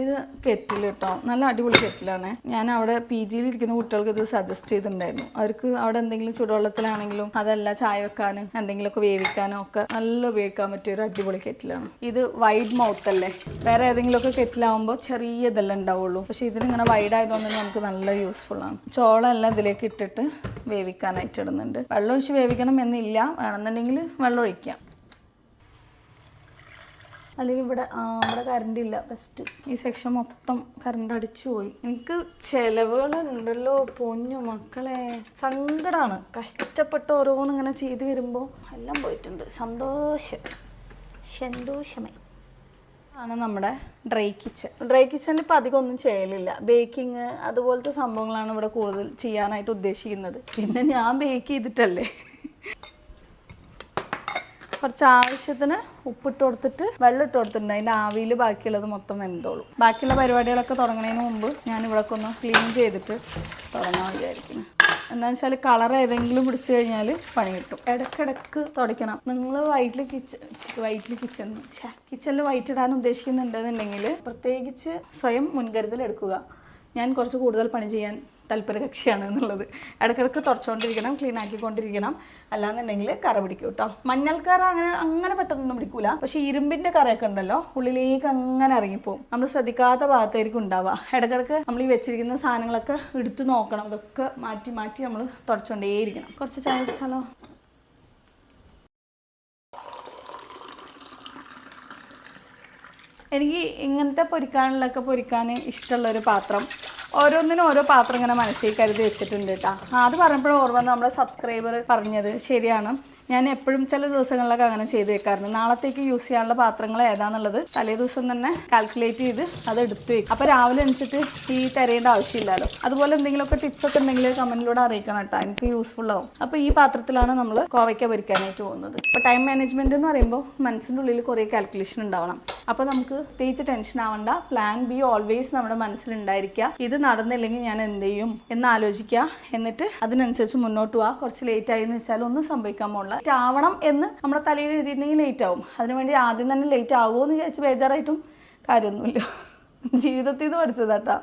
ഇത് കെറ്റിൽ കേട്ടോ, നല്ല അടിപൊളി കെറ്റിലാണ്. ഞാൻ അവിടെ PG ഇരിക്കുന്ന കുട്ടികൾക്ക് ഇത് സജസ്റ്റ് ചെയ്തിട്ടുണ്ടായിരുന്നു. അവർക്ക് അവിടെ എന്തെങ്കിലും ചൂടുവെള്ളത്തിലാണെങ്കിലും അതല്ല ചായ വെക്കാനും എന്തെങ്കിലുമൊക്കെ വേവിക്കാനും ഒക്കെ നല്ല ഉപയോഗിക്കാൻ പറ്റിയ ഒരു അടിപൊളി കെറ്റിലാണ്. ഇത് വൈഡ് മൗത്ത് അല്ലേ, വേറെ ഏതെങ്കിലുമൊക്കെ കെറ്റിലാവുമ്പോൾ ചെറിയ ഇതെല്ലാം ഉണ്ടാവുള്ളൂ. പക്ഷേ ഇതിനിങ്ങനെ വൈഡ് ആയതുകൊണ്ട് തന്നെ നമുക്ക് നല്ല യൂസ്ഫുള്ളാണ്. ചോളമെല്ലാം ഇതിലേക്ക് ഇട്ടിട്ട് വേവിക്കാനായിട്ട് ഇടുന്നുണ്ട്. വെള്ളം ഒഴിച്ച് വേവിക്കണം എന്നില്ല, വേണമെന്നുണ്ടെങ്കിൽ വെള്ളം ഒഴിക്കാം. അല്ലെങ്കിൽ ഇവിടെ കറണ്ട് ഇല്ല. ബെസ്റ്റ്. ഈ സെക്ഷൻ മൊത്തം കറണ്ട് അടിച്ചു പോയി. എനിക്ക് ചെലവുകളുണ്ടല്ലോ പൊന്നു മക്കളെ. സങ്കടമാണ്. കഷ്ടപ്പെട്ട് ഓരോന്ന് ഇങ്ങനെ ചെയ്ത് വരുമ്പോൾ എല്ലാം പോയിട്ടുണ്ട്. സന്തോഷമായി ആണ് നമ്മുടെ ഡ്രൈ കിച്ചൺ. ഡ്രൈ കിച്ചണിൽ ഇപ്പം അധികം ഒന്നും ചെയ്യലില്ല. ബേക്കിങ് അതുപോലത്തെ സംഭവങ്ങളാണ് ഇവിടെ കൂടുതൽ ചെയ്യാനായിട്ട് ഉദ്ദേശിക്കുന്നത്. പിന്നെ ഞാൻ ബേക്ക് ചെയ്തിട്ടല്ലേ. കുറച്ച് ആവശ്യത്തിന് ഉപ്പിട്ട് കൊടുത്തിട്ട് വെള്ളം ഇട്ട് കൊടുത്തിട്ടുണ്ട്. അതിൻ്റെ ആവിയിൽ ബാക്കിയുള്ളത് മൊത്തം വെന്തോളും. ബാക്കിയുള്ള പരിപാടികളൊക്കെ തുടങ്ങുന്നതിന് മുമ്പ് ഞാൻ ഇവിടെയൊക്കെ ഒന്ന് ക്ലീൻ ചെയ്തിട്ട് തുടങ്ങാൻ വിചാരിക്കുന്നു. എന്താണെന്ന് വെച്ചാൽ കളർ ഏതെങ്കിലും പിടിച്ചു കഴിഞ്ഞാൽ പണി കിട്ടും. ഇടയ്ക്കിടയ്ക്ക് തുടയ്ക്കണം. നിങ്ങൾ കിച്ചണിൽ വൈറ്റ് ഇടാൻ ഉദ്ദേശിക്കുന്നുണ്ടെന്നുണ്ടെങ്കിൽ പ്രത്യേകിച്ച് സ്വയം മുൻകരുതൽ എടുക്കുക. ഞാൻ കുറച്ച് കൂടുതൽ പണി ചെയ്യാൻ താല്പര്യകക്ഷിയാണ് എന്നുള്ളത്. ഇടയ്ക്കിടയ്ക്ക് തുടച്ചുകൊണ്ടിരിക്കണം, ക്ലീൻ ആക്കിക്കൊണ്ടിരിക്കണം. അല്ലാന്നുണ്ടെങ്കിൽ കറ പിടിക്കും കേട്ടോ. മഞ്ഞൾക്കറ അങ്ങനെ പെട്ടെന്നൊന്നും പിടിക്കൂല. പക്ഷെ ഇരുമ്പിൻ്റെ കറയൊക്കെ ഉണ്ടല്ലോ ഉള്ളിലേക്ക് അങ്ങനെ ഇറങ്ങിപ്പോവും. നമ്മൾ ശ്രദ്ധിക്കാത്ത ഭാഗത്തായിരിക്കും ഉണ്ടാവുക. ഇടയ്ക്കിടയ്ക്ക് നമ്മൾ ഈ വെച്ചിരിക്കുന്ന സാധനങ്ങളൊക്കെ എടുത്തു നോക്കണം. അതൊക്കെ മാറ്റി മാറ്റി നമ്മൾ തുടച്ചുകൊണ്ടേയിരിക്കണം. കുറച്ച് ചായ കുടിച്ചാലോ? എനിക്ക് ഇങ്ങനത്തെ പൊരിക്കാൻ ഇഷ്ടമുള്ളൊരു പാത്രം, ഓരോന്നിനും ഓരോ പാത്രം ഇങ്ങനെ മനസ്സിൽ കരുതി വെച്ചിട്ടുണ്ട് കേട്ടോ. അത് പറഞ്ഞപ്പോഴും ഓർമ്മ നമ്മുടെ സബ്സ്ക്രൈബർ പറഞ്ഞത് ശരിയാണ്. ഞാൻ എപ്പോഴും ചില ദിവസങ്ങളിലൊക്കെ അങ്ങനെ ചെയ്ത് വെക്കാറുണ്ട്. നാളത്തേക്ക് യൂസ് ചെയ്യാനുള്ള പാത്രങ്ങൾ ഏതാണെന്നുള്ളത് തലേ ദിവസം തന്നെ കാൽക്കുലേറ്റ് ചെയ്ത് അത് എടുത്ത് വെക്കും. അപ്പോൾ രാവിലെ എണിച്ചിട്ട് ഈ തിരയേണ്ട ആവശ്യമില്ലല്ലോ. അതുപോലെ എന്തെങ്കിലുമൊക്കെ ടിപ്സ് ഒക്കെ ഉണ്ടെങ്കിൽ കമൻറ്റിലൂടെ അറിയിക്കണം കേട്ടോ. എനിക്ക് യൂസ്ഫുൾ ആവും. അപ്പോൾ ഈ പാത്രത്തിലാണ് നമ്മൾ കോവയ്ക്ക പൊരിക്കാനായിട്ട് പോകുന്നത്. അപ്പോൾ ടൈം മാനേജ്മെൻറ്റ് എന്ന് പറയുമ്പോൾ മനസ്സിൻ്റെ ഉള്ളിൽ കുറേ കാൽക്കുലേഷൻ ഉണ്ടാവണം. അപ്പോൾ നമുക്ക് പ്രത്യേകിച്ച് ടെൻഷൻ ആവണ്ട. പ്ലാൻ ബി ഓൾവേസ് നമ്മുടെ മനസ്സിലുണ്ടായിരിക്കുക. ഇത് നടന്നില്ലെങ്കിൽ ഞാൻ എന്ത് ചെയ്യും എന്ന് ആലോചിക്കുക. എന്നിട്ട് അതിനനുസരിച്ച് മുന്നോട്ട് പോവുക. കുറച്ച് ലേറ്റ് ആയി എന്ന് വെച്ചാൽ ഒന്നും സംഭവിക്കാൻ പോകില്ല. ആവണം എന്ന് നമ്മുടെ തലയിൽ എഴുതിയിട്ടുണ്ടെങ്കിൽ ലേറ്റ് ആവും. അതിനുവേണ്ടി ആദ്യം തന്നെ ലേറ്റ് ആവുമോ എന്ന് വിചാരിച്ച് ബേജാറായിട്ടും കാര്യമൊന്നുമില്ല. ജീവിതത്തിൽ നിന്ന് പഠിച്ചതാട്ടാ.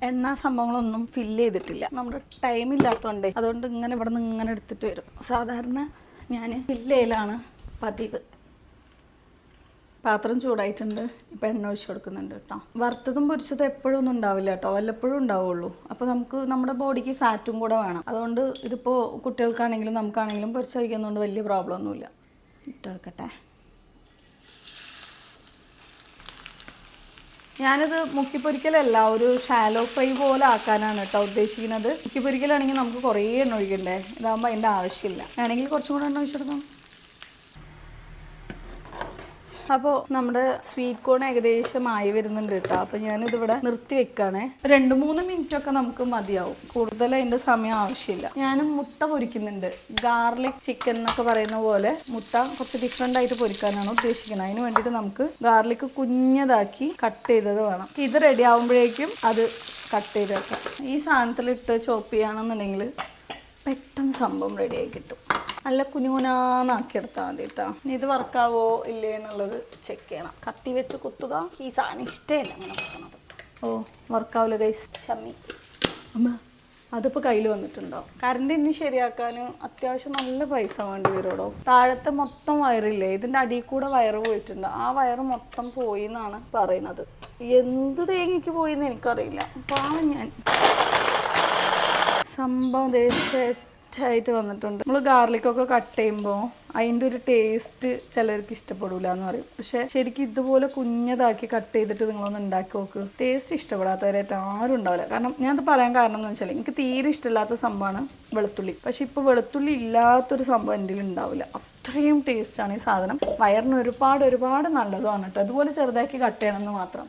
എണ്ണ സംഭവങ്ങളൊന്നും ഫില്ല് ചെയ്തിട്ടില്ല. നമ്മുടെ ടൈം ഇല്ലാത്തതുകൊണ്ട് അതുകൊണ്ട് ഇങ്ങനെ ഇവിടെ നിന്ന് ഇങ്ങനെ എടുത്തിട്ട് വരും. സാധാരണ ഞാൻ ഫില്ല് ചെയ്യലാണ് പതിവ്. പാത്രം ചൂടായിട്ടുണ്ട്. ഇപ്പം എണ്ണ ഒഴിച്ച് കൊടുക്കുന്നുണ്ട് കേട്ടോ. വറുത്തതും പൊരിച്ചതും എപ്പോഴും ഒന്നും ഉണ്ടാവില്ല കേട്ടോ. വല്ലപ്പോഴും ഉണ്ടാവുള്ളൂ. അപ്പോൾ നമുക്ക് നമ്മുടെ ബോഡിക്ക് ഫാറ്റും കൂടെ വേണം. അതുകൊണ്ട് ഇതിപ്പോൾ കുട്ടികൾക്കാണെങ്കിലും നമുക്കാണെങ്കിലും പൊരിച്ച് കഴിക്കുന്നതുകൊണ്ട് വലിയ പ്രോബ്ലം ഒന്നുമില്ല. ഇട്ടെടുക്കട്ടെ. ഞാനിത് മുക്കിപ്പൊരിക്കലല്ല, ഒരു ഷാലോ ഫ്രൈ പോലെ ആക്കാനാണ് കേട്ടോ ഉദ്ദേശിക്കുന്നത്. മുക്കിപ്പൊരിക്കലാണെങ്കിൽ നമുക്ക് കുറേ എണ്ണ ഒഴിക്കണ്ടേ. ഇതാകുമ്പോൾ അതിൻ്റെ ആവശ്യമില്ല. വേണമെങ്കിൽ കുറച്ചും കൂടെ എണ്ണ ഒഴിച്ചെടുക്കാം. അപ്പോൾ നമ്മുടെ സ്വീറ്റ് കോൺ ഏകദേശം ആയി വരുന്നുണ്ട് കേട്ടോ. അപ്പോൾ ഞാനിതിവിടെ നിർത്തി വെക്കുകയാണേ. 2-3 മിനിറ്റൊക്കെ നമുക്ക് മതിയാവും. കൂടുതൽ അതിൻ്റെ സമയം ആവശ്യമില്ല. ഞാനും മുട്ട പൊരിക്കുന്നുണ്ട്. ഗാർലിക് ചിക്കൻ എന്നൊക്കെ പറയുന്ന പോലെ മുട്ട കുറച്ച് ഡിഫറെൻ്റ് ആയിട്ട് പൊരിക്കാനാണ് ഉദ്ദേശിക്കുന്നത്. അതിന് വേണ്ടിയിട്ട് നമുക്ക് ഗാർലിക് കുഞ്ഞതാക്കി കട്ട് ചെയ്തത് വേണം. ഇത് റെഡി ആകുമ്പോഴേക്കും അത് കട്ട് ചെയ്ത് വെക്കാം. ഈ സാധനത്തിലിട്ട് ചോപ്പ് ചെയ്യുകയാണെന്നുണ്ടെങ്കിൽ പെട്ടെന്ന് സംഭവം റെഡിയായി കിട്ടും. നല്ല കുനുകുനാന്നാക്കി എടുത്താൽ മതി കേട്ടോ. ഇനി ഇത് വർക്കാവോ ഇല്ലേ എന്നുള്ളത് ചെക്ക് ചെയ്യണം. കത്തി വെച്ച് കുത്തുക. ഈ സാധനം ഇഷ്ടമല്ല അങ്ങനെ കുത്തുന്നത്. വർക്കാവില്ല ഗൈസ്. ചമ്മി അമ്മ അതിപ്പോൾ കയ്യിൽ വന്നിട്ടുണ്ടോ? കറണ്ട് ഇനി ശരിയാക്കാൻ അത്യാവശ്യം നല്ല പൈസ വേണ്ടി വരുമോ? താഴത്തെ മൊത്തം വയറില്ലേ, ഇതിൻ്റെ അടിയിൽ കൂടെ വയറ് പോയിട്ടുണ്ട്. ആ വയറ് മൊത്തം പോയി എന്നാണ് പറയുന്നത്. എന്ത് തേങ്ങയ്ക്ക് പോയി എന്ന് എനിക്കറിയില്ല. പാവം ഞാൻ. സംഭവം സെറ്റായിട്ട് വന്നിട്ടുണ്ട്. നമ്മൾ ഗാർലിക്കൊക്കെ കട്ട് ചെയ്യുമ്പോൾ അതിൻ്റെ ഒരു ടേസ്റ്റ് ചിലർക്ക് ഇഷ്ടപ്പെടില്ല എന്ന് പറയും. പക്ഷേ ശരിക്കും ഇതുപോലെ കുഞ്ഞതാക്കി കട്ട് ചെയ്തിട്ട് നിങ്ങളൊന്ന് ഉണ്ടാക്കി നോക്ക്. ടേസ്റ്റ് ഇഷ്ടപ്പെടാത്തവരായിട്ട് ആരും ഉണ്ടാവില്ല. കാരണം ഞാനത് പറയാൻ കാരണം എന്ന് വെച്ചാൽ എനിക്ക് തീരെ ഇഷ്ടമില്ലാത്ത സംഭവമാണ് വെളുത്തുള്ളി. പക്ഷെ ഇപ്പോൾ വെളുത്തുള്ളി ഇല്ലാത്തൊരു സംഭവം എൻ്റെ ഉണ്ടാവില്ല. അത്രയും ടേസ്റ്റാണ് ഈ സാധനം. വയറിന് ഒരുപാട് നല്ലതുമാണ് കേട്ടോ. അതുപോലെ ചെറുതാക്കി കട്ട് ചെയ്യണമെന്ന് മാത്രം.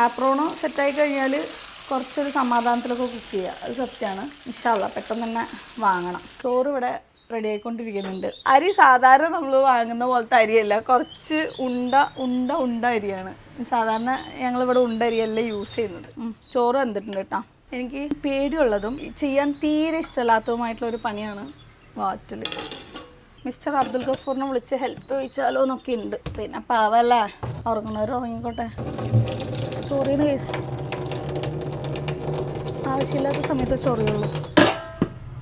ആപ്രോണ് സെറ്റായി കഴിഞ്ഞാൽ കുറച്ചൊരു സമാധാനത്തിലൊക്കെ കുക്ക് ചെയ്യുക. അത് സത്യമാണ്. ഇൻഷാ അല്ലാഹ് പെട്ടെന്ന് തന്നെ വാങ്ങണം. ചോറ് ഇവിടെ റെഡി ആയിക്കൊണ്ടിരിക്കുന്നുണ്ട്. അരി സാധാരണ നമ്മൾ വാങ്ങുന്ന പോലത്തെ അരിയല്ല. കുറച്ച് ഉണ്ട അരിയാണ്. സാധാരണ ഞങ്ങളിവിടെ ഉണ്ട അരിയല്ല യൂസ് ചെയ്യുന്നത്. ചോറ് വന്നിട്ടുണ്ട് കേട്ടോ. എനിക്ക് പേടിയുള്ളതും ചെയ്യാൻ തീരെ ഇഷ്ടമില്ലാത്തതുമായിട്ടുള്ളൊരു പണിയാണ് വാറ്റൽ. മിസ്റ്റർ അബ്ദുൽ ഗഫൂറിനെ വിളിച്ച് ഹെൽപ്പ് ചോദിച്ചാലോ എന്നൊക്കെ ഉണ്ട്. പിന്നെ പാവല്ലേ, ഉറങ്ങുന്നവർ ഉറങ്ങിക്കോട്ടെ. ചോറിന് കേസ് ആവശ്യമില്ലാത്ത സമയത്ത് ചൊറിയുള്ളൂ.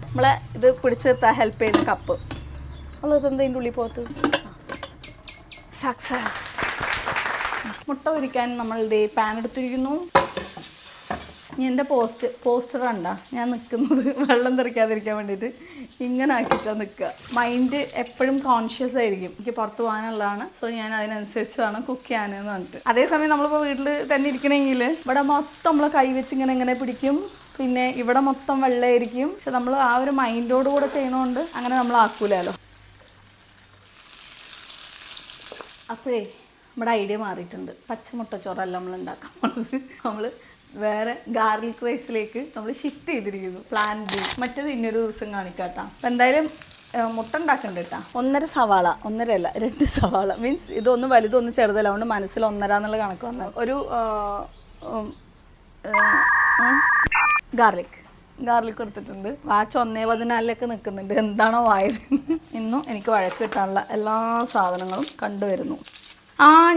നമ്മളെ ഇത് പിടിച്ചെടുത്താൽ ഹെൽപ്പ് ചെയ്യുന്ന കപ്പ് ഉള്ളത് എന്തെങ്കിലും ഉള്ളിൽ പോകത്ത്. സക്സസ്. മുട്ട പൊരിക്കാൻ നമ്മൾ ഇതേ പാൻ എടുത്തിരിക്കുന്നു. എൻ്റെ പോസ്റ്റർ കണ്ടാ ഞാൻ നിൽക്കുന്നത് വെള്ളം തെറിക്കാതിരിക്കാൻ വേണ്ടിയിട്ട് ഇങ്ങനെ ആക്കിയിട്ടാണ് നിൽക്കുക. മൈൻഡ് എപ്പോഴും കോൺഷ്യസ് ആയിരിക്കും, എനിക്ക് പുറത്ത് പോകാനുള്ളതാണ്, സോ ഞാൻ അതിനനുസരിച്ച് വേണം കുക്ക് ചെയ്യാനെന്ന് പറഞ്ഞിട്ട്. അതേസമയം നമ്മളിപ്പോൾ വീട്ടിൽ തന്നെ ഇരിക്കണമെങ്കിൽ ഇവിടെ മൊത്തം നമ്മൾ കൈ വെച്ച് ഇങ്ങനെ പിടിക്കും, പിന്നെ ഇവിടെ മൊത്തം വെള്ളമായിരിക്കും. പക്ഷെ നമ്മൾ ആ ഒരു മൈൻഡോട് കൂടെ ചെയ്യണോണ്ട് അങ്ങനെ നമ്മൾ ആക്കൂലല്ലോ. അപ്പോഴേ നമ്മുടെ ഐഡിയ മാറിയിട്ടുണ്ട്. പച്ചമുട്ടച്ചോറല്ല നമ്മൾ ഉണ്ടാക്കാൻ പോണത്, നമ്മൾ വേറെ ഗാർലിക് റൈസിലേക്ക് നമ്മൾ ഷിഫ്റ്റ് ചെയ്തിരിക്കുന്നു. Plan B. മറ്റേത് ഇന്നൊരു ദിവസം കാണിക്കാട്ടാ. അപ്പം എന്തായാലും മുട്ട ഉണ്ടാക്കണ്ട കേട്ടാ. 1.5 സവാള, 1.5 അല്ല 2 സവാള, മീൻസ് ഇതൊന്ന് വലുതൊന്ന് ചെറുതല്ല, അതുകൊണ്ട് മനസ്സിൽ 1.5 എന്നുള്ള കണക്ക് വന്നത്. ഒരു ഗാർലിക് എടുത്തിട്ടുണ്ട്. വാച്ച് 1:14 നിൽക്കുന്നുണ്ട്. എന്താണോ വായത്. ഇന്നും എനിക്ക് വഴക്ക് കിട്ടാനുള്ള എല്ലാ സാധനങ്ങളും കണ്ടുവരുന്നു.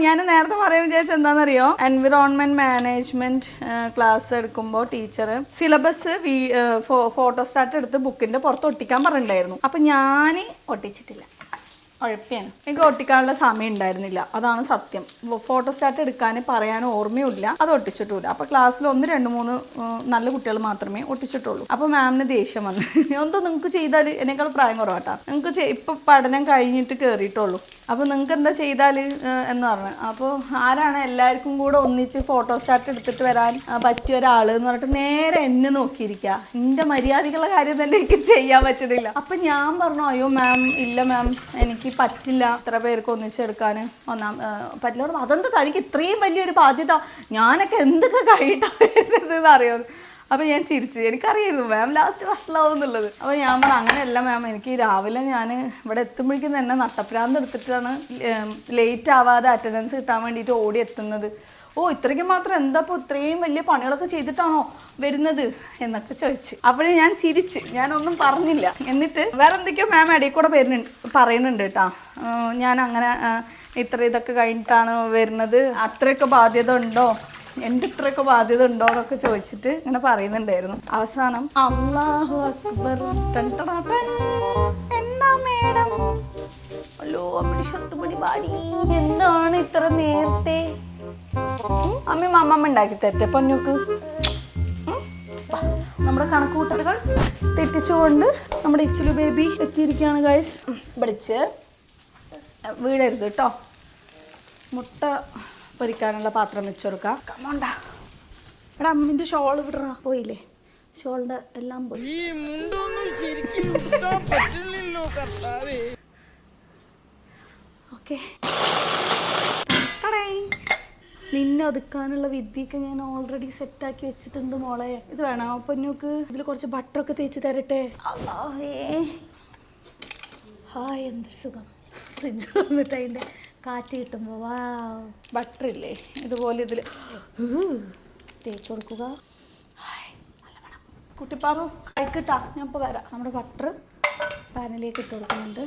ഞാൻ നേരത്തെ പറയാൻ വിചാരിച്ചത് എന്താണെന്നറിയോ, എൻവിറോൺമെൻറ്റ് മാനേജ്മെൻറ്റ് ക്ലാസ് എടുക്കുമ്പോൾ ടീച്ചർ സിലബസ് ഫോട്ടോസ്റ്റാറ്റ് എടുത്ത് ബുക്കിൻ്റെ പുറത്ത് ഒട്ടിക്കാൻ പറഞ്ഞിട്ടുണ്ടായിരുന്നു. അപ്പം ഞാൻ ഒട്ടിച്ചിട്ടില്ല, ഉഴപ്പിയാണ്. എനിക്ക് ഒട്ടിക്കാനുള്ള സമയം ഉണ്ടായിരുന്നില്ല, അതാണ് സത്യം. ഫോട്ടോസ്റ്റാറ്റ് എടുക്കാൻ പറയാനും ഓർമ്മയില്ല, അത് ഒട്ടിച്ചിട്ടില്ല. അപ്പോൾ ക്ലാസ്സിൽ 1, 2, 3 നല്ല കുട്ടികൾ മാത്രമേ ഒട്ടിച്ചിട്ടുള്ളൂ. അപ്പോൾ മാമിന് ദേഷ്യം വന്നു. എന്തോ നിങ്ങൾക്ക് ചെയ്താൽ, എന്നേക്കാൾ പ്രായം കുറവാട്ടാ, നിങ്ങൾക്ക് ഇപ്പോൾ പഠനം കഴിഞ്ഞിട്ട് കയറിയിട്ടുള്ളൂ, അപ്പോൾ നിങ്ങൾക്ക് എന്താ ചെയ്താൽ എന്ന് പറഞ്ഞു. അപ്പോൾ ആരാണ് എല്ലാവർക്കും കൂടെ ഒന്നിച്ച് ഫോട്ടോസ്റ്റാറ്റ് എടുത്തിട്ട് വരാൻ പറ്റിയ ഒരാൾ എന്ന് പറഞ്ഞിട്ട് നേരെ എന്നെ നോക്കിയിരിക്കുക. എൻ്റെ മര്യാദക്കുള്ള കാര്യം തന്നെ എനിക്ക് ചെയ്യാൻ പറ്റുന്നില്ല. അപ്പം ഞാൻ പറഞ്ഞു, അയ്യോ മാം, ഇല്ല മാം, എനിക്ക് പറ്റില്ല ഇത്ര പേർക്ക് ഒന്നിച്ചെടുക്കാൻ പറ്റില്ല. അതെന്താ തനിക്ക് ഇത്രയും വലിയൊരു ബാധ്യത, ഞാനൊക്കെ എന്തൊക്കെ കഴിയിട്ടാന്ന് അറിയാം. അപ്പോൾ ഞാൻ ചിരിച്ചു, എനിക്കറിയായിരുന്നു മാം ലാസ്റ്റ് വഷളാവും എന്നുള്ളത്. അപ്പോൾ ഞാൻ പറഞ്ഞു, അങ്ങനെയല്ല മാം, എനിക്ക് രാവിലെ ഞാൻ ഇവിടെ എത്തുമ്പോഴേക്കും തന്നെ നട്ടപ്രാന്ത് എടുത്തിട്ടാണ് ലേറ്റ് ആവാതെ അറ്റൻഡൻസ് കിട്ടാൻ വേണ്ടിയിട്ട് ഓടി എത്തുന്നത്. ഇത്രയ്ക്ക് മാത്രം എന്താ ഇപ്പോൾ ഇത്രയും വലിയ പണികളൊക്കെ ചെയ്തിട്ടാണോ വരുന്നത് എന്നൊക്കെ ചോദിച്ചു. അപ്പോഴേ ഞാൻ ചിരിച്ച്, ഞാനൊന്നും പറഞ്ഞില്ല. എന്നിട്ട് വേറെ എന്തൊക്കെയോ മാം ഇടയിൽ കൂടെ പറയുന്നുണ്ട് കേട്ടോ, ഞാൻ അങ്ങനെ ഇതൊക്കെ കഴിഞ്ഞിട്ടാണ് വരുന്നത്, അത്രയൊക്കെ ബാധ്യത ഉണ്ടോ, എൻ്റെ ഇത്രയൊക്കെ ബാധ്യത ഉണ്ടോ എന്നൊക്കെ ചോദിച്ചിട്ട് ഇങ്ങനെ പറയുന്നുണ്ടായിരുന്നു. അവസാനം അല്ലാഹു അക്ബർ, എന്നാ മേഡം, അല്ലോ അമ്മടി ഷർട്ടുപടി പാടി, എന്താണ് ഇത്ര നേരത്തെ? അമ്മ ഉണ്ടാക്കി തരട്ടെ പൊന്നുക്ക്. നമ്മുടെ കണക്കുകൂട്ടലുകൾ തെറ്റിച്ചുകൊണ്ട് നമ്മുടെ ഇച്ചിലു ബേബി എത്തിയിരിക്കുകയാണ് ഗൈസ്. വിളിച്ച് വീടരുത് കേട്ടോ. മുട്ട പൊരിക്കാനുള്ള പാത്രം വെച്ച് കൊടുക്കാം. കമോണ്ടാ, എടാ അമ്മിൻ്റെ ഷോൾ വിടറാ, പോയില്ലേ? ഷോളിൻ്റെ എല്ലാം പോയി. ഓക്കെ, നിന്നെ ഒതുക്കാനുള്ള വിദ്യയൊക്കെ ഞാൻ ഓൾറെഡി സെറ്റാക്കി വെച്ചിട്ടുണ്ട് മോളെ. ഇത് വേണോ പൊന്നുക്ക്? ഇതിൽ കുറച്ച് ബട്ടറൊക്കെ തേച്ച് തരട്ടെ? അല്ലാഹേ, ഹായ് എന്തൊരു സുഖം. ഫ്രിഡ്ജ് വന്നിട്ട് അതിൻ്റെ കാറ്റ് കിട്ടുമ്പോൾ വാ. ബട്ടറില്ലേ ഇതുപോലെ ഇതിൽ തേച്ച് കൊടുക്കുക. ഹായ് നല്ല വേണം. കുട്ടിപ്പാറു കഴിക്കട്ടാ, ഞാൻ ഇപ്പോൾ വരാം. നമ്മുടെ ബട്ടർ പാനിലേക്ക് ഇട്ട് കൊടുക്കുന്നുണ്ട്.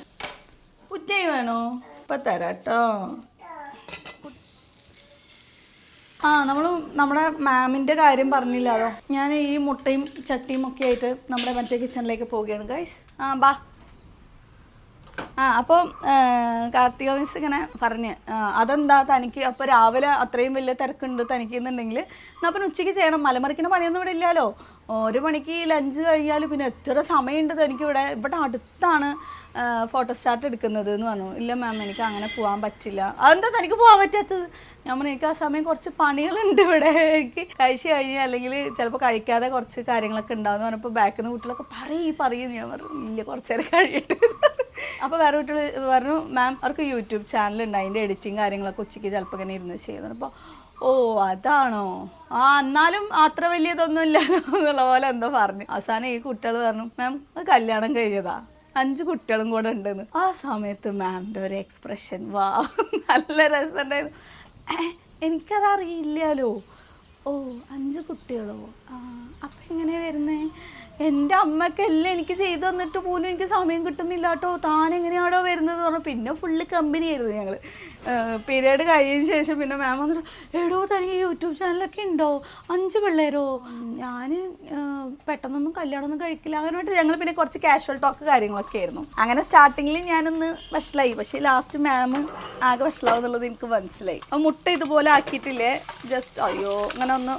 ഉറ്റയും വേണോ? ഇപ്പം തരാം കേട്ടോ. നമ്മുടെ മാമിൻ്റെ കാര്യം പറഞ്ഞില്ലല്ലോ. ഞാൻ ഈ മുട്ടയും ചട്ടിയും ഒക്കെ ആയിട്ട് നമ്മുടെ മറ്റേ കിച്ചണിലേക്ക് പോവുകയാണ് ഗൈസ്. ബാ. അപ്പോൾ കാർത്തിക മിസ് ഇങ്ങനെ പറഞ്ഞ്, അതെന്താ തനിക്ക് അപ്പോൾ രാവിലെ അത്രയും വലിയ തിരക്കുണ്ട് തനിക്ക് എന്നുണ്ടെങ്കിൽ എന്നാൽ അപ്പം ഉച്ചയ്ക്ക് ചെയ്യണം, മലമറിക്കുന്ന പണിയൊന്നും ഇവിടെ ഇല്ലല്ലോ. 1 മണിക്ക് ലഞ്ച് കഴിഞ്ഞാൽ പിന്നെ എത്ര സമയമുണ്ട് തനിക്കിവിടെ, ഇവിടെ അടുത്താണ് ഫോട്ടോസ്റ്റാറ്റ് എടുക്കുന്നത് എന്ന് പറഞ്ഞു. ഇല്ല മാം, എനിക്ക് അങ്ങനെ പോകാൻ പറ്റില്ല. അതെന്താ തനിക്ക് പോകാൻ പറ്റാത്തത്? ഞാൻ പറഞ്ഞു, എനിക്ക് ആ സമയം കുറച്ച് പണികളുണ്ട് ഇവിടെ, എനിക്ക് കഴിച്ച് കഴിഞ്ഞ് അല്ലെങ്കിൽ ചിലപ്പോൾ കഴിക്കാതെ കുറച്ച് കാര്യങ്ങളൊക്കെ ഉണ്ടാകുമെന്ന് പറഞ്ഞപ്പോൾ ബാക്കിൽ നിന്ന് കുട്ടികളൊക്കെ പറയും. ഞാൻ പറഞ്ഞു, ഇല്ല കുറച്ച് നേരം കഴിയട്ടെ. അപ്പോൾ വേറെ കുട്ടികൾ പറഞ്ഞു, മാം അവർക്ക് യൂട്യൂബ് ചാനലുണ്ട്, അതിൻ്റെ എഡിറ്റിങ് കാര്യങ്ങളൊക്കെ ഉച്ചയ്ക്ക് ചിലപ്പോൾ ഇങ്ങനെ ഇരുന്ന് ചെയ്യുന്നത്. അപ്പോൾ അതാണോ, എന്നാലും അത്ര വലിയതൊന്നും ഇല്ലല്ലോ എന്നുള്ള പോലെ എന്തോ പറഞ്ഞു. അവസാനം ഈ കുട്ടികൾ പറഞ്ഞു, മാം അത് കല്യാണം കഴിഞ്ഞതാ, 5 കുട്ടികളും കൂടെ ഉണ്ടെന്ന്. ആ സമയത്ത് മാമിൻ്റെ ഒരു എക്സ്പ്രഷൻ വാ, നല്ല രസമുണ്ടായിരുന്നു. എനിക്കതറിയില്ലല്ലോ. 5 കുട്ടികളോ? അപ്പം എങ്ങനെയാണ് വരുന്നേ? എൻ്റെ അമ്മക്കെല്ലാം എനിക്ക് ചെയ്തു തന്നിട്ട് പോലും എനിക്ക് സമയം കിട്ടുന്നില്ല കേട്ടോ, താനെങ്ങനെയാണോ വരുന്നത് പറഞ്ഞു. പിന്നെ ഫുള്ള് കമ്പനി ആയിരുന്നു ഞങ്ങൾ. പീരീഡ് കഴിഞ്ഞതിന് ശേഷം പിന്നെ മാം വന്നിട്ട്, എടോ തനിക്ക് യൂട്യൂബ് ചാനലൊക്കെ ഉണ്ടോ? 5 പിള്ളേരോ? ഞാൻ പെട്ടെന്നൊന്നും കല്യാണമൊന്നും കഴിക്കില്ല. അങ്ങനെയായിട്ട് ഞങ്ങൾ പിന്നെ കുറച്ച് കാഷ്വൽ ടോക്ക് കാര്യങ്ങളൊക്കെ ആയിരുന്നു. അങ്ങനെ സ്റ്റാർട്ടിങ്ങിൽ ഞാനൊന്ന് വഷളായി, പക്ഷേ ലാസ്റ്റ് മാം ആകെ വഷളാവും എന്നുള്ളത് എനിക്ക് മനസ്സിലായി. അപ്പോൾ മുട്ട ഇതുപോലെ ആക്കിയിട്ടില്ലേ, ജസ്റ്റ് അയ്യോ അങ്ങനെ ഒന്ന്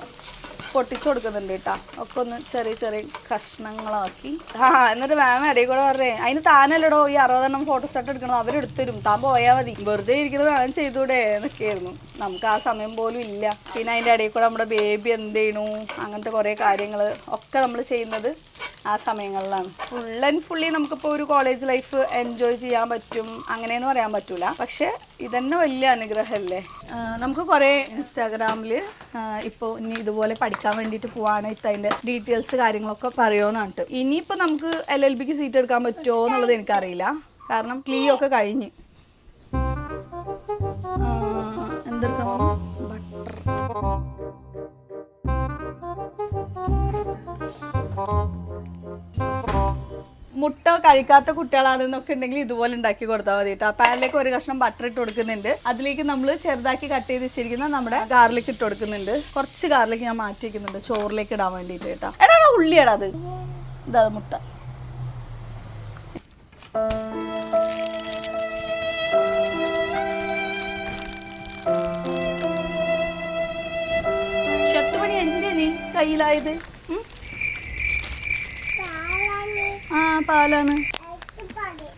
പൊട്ടിച്ചു കൊടുക്കുന്നുണ്ട് കേട്ടോ. ഒക്കെ ഒന്ന് ചെറിയ ചെറിയ കഷ്ണങ്ങളാക്കി. എന്നിട്ട് മാം ഇടയിൽ കൂടെ പറഞ്ഞേ അതിന് താനല്ലടോ ഈ 60 ഫോട്ടോസ്റ്റാറ്റ് എടുക്കണം, അവരെടുത്തരും, താൻ പോയാൽ മതി, വെറുതെ ഇരിക്കുന്നത് ഞാൻ ചെയ്തൂടെ എന്നൊക്കെയായിരുന്നു. നമുക്ക് ആ സമയം പോലും ഇല്ല. പിന്നെ അതിൻ്റെ ഇടയിൽ കൂടെ നമ്മുടെ ബേബി എന്ത് ചെയ്യണു അങ്ങനത്തെ കുറേ കാര്യങ്ങൾ ഒക്കെ നമ്മൾ ചെയ്യുന്നത് ആ സമയങ്ങളിലാണ്. ഫുൾ ആൻഡ് ഫുള്ളി നമുക്കിപ്പോൾ ഒരു കോളേജ് ലൈഫ് എൻജോയ് ചെയ്യാൻ പറ്റും അങ്ങനെയെന്ന് പറയാൻ പറ്റൂല. പക്ഷെ ഇതന്നെ വലിയ അനുഗ്രഹമല്ലേ. നമുക്ക് കുറേ ഇൻസ്റ്റാഗ്രാമിൽ ഇപ്പോൾ ഇനി ഇതുപോലെ പഠിക്കാൻ വേണ്ടിയിട്ട് പോവാണ്, ഇപ്പം അതിൻ്റെ ഡീറ്റെയിൽസ് കാര്യങ്ങളൊക്കെ പറയുമെന്നാണ്. ഇനിയിപ്പോൾ നമുക്ക് LLBക്ക് സീറ്റ് എടുക്കാൻ പറ്റുമോ എന്നുള്ളത് എനിക്കറിയില്ല. കാരണം ക്ലീ ഒക്കെ കഴിഞ്ഞ് എന്തെടുക്കാൻ ബട്ടർ മുട്ട കഴിക്കാത്ത കുട്ടികളാണെന്നൊക്കെ ഉണ്ടെങ്കിൽ ഇതുപോലെ ഉണ്ടാക്കി കൊടുത്താൽ മതി കേട്ടോ. പാനിലേക്ക് ഒരു കഷ്ണം ബട്ടർ ഇട്ട് കൊടുക്കുന്നുണ്ട്. അതിലേക്ക് നമ്മൾ ചെറുതാക്കി കട്ട് ചെയ്ത് വെച്ചിരിക്കുന്ന നമ്മുടെ ഗാർലിക് ഇട്ട് കൊടുക്കുന്നുണ്ട്. കുറച്ച് ഗാർലിക് ഞാൻ മാറ്റി വെക്കുന്നുണ്ട് ചോറിലേക്ക് ഇടാൻ വേണ്ടിയിട്ട് കേട്ടോ. എടാ ഉള്ളിയാടാ അത്. ഇതാ മുട്ട. ഷട്ടുപണി എൻ്റെ കയ്യിലായത് പാലാണ്.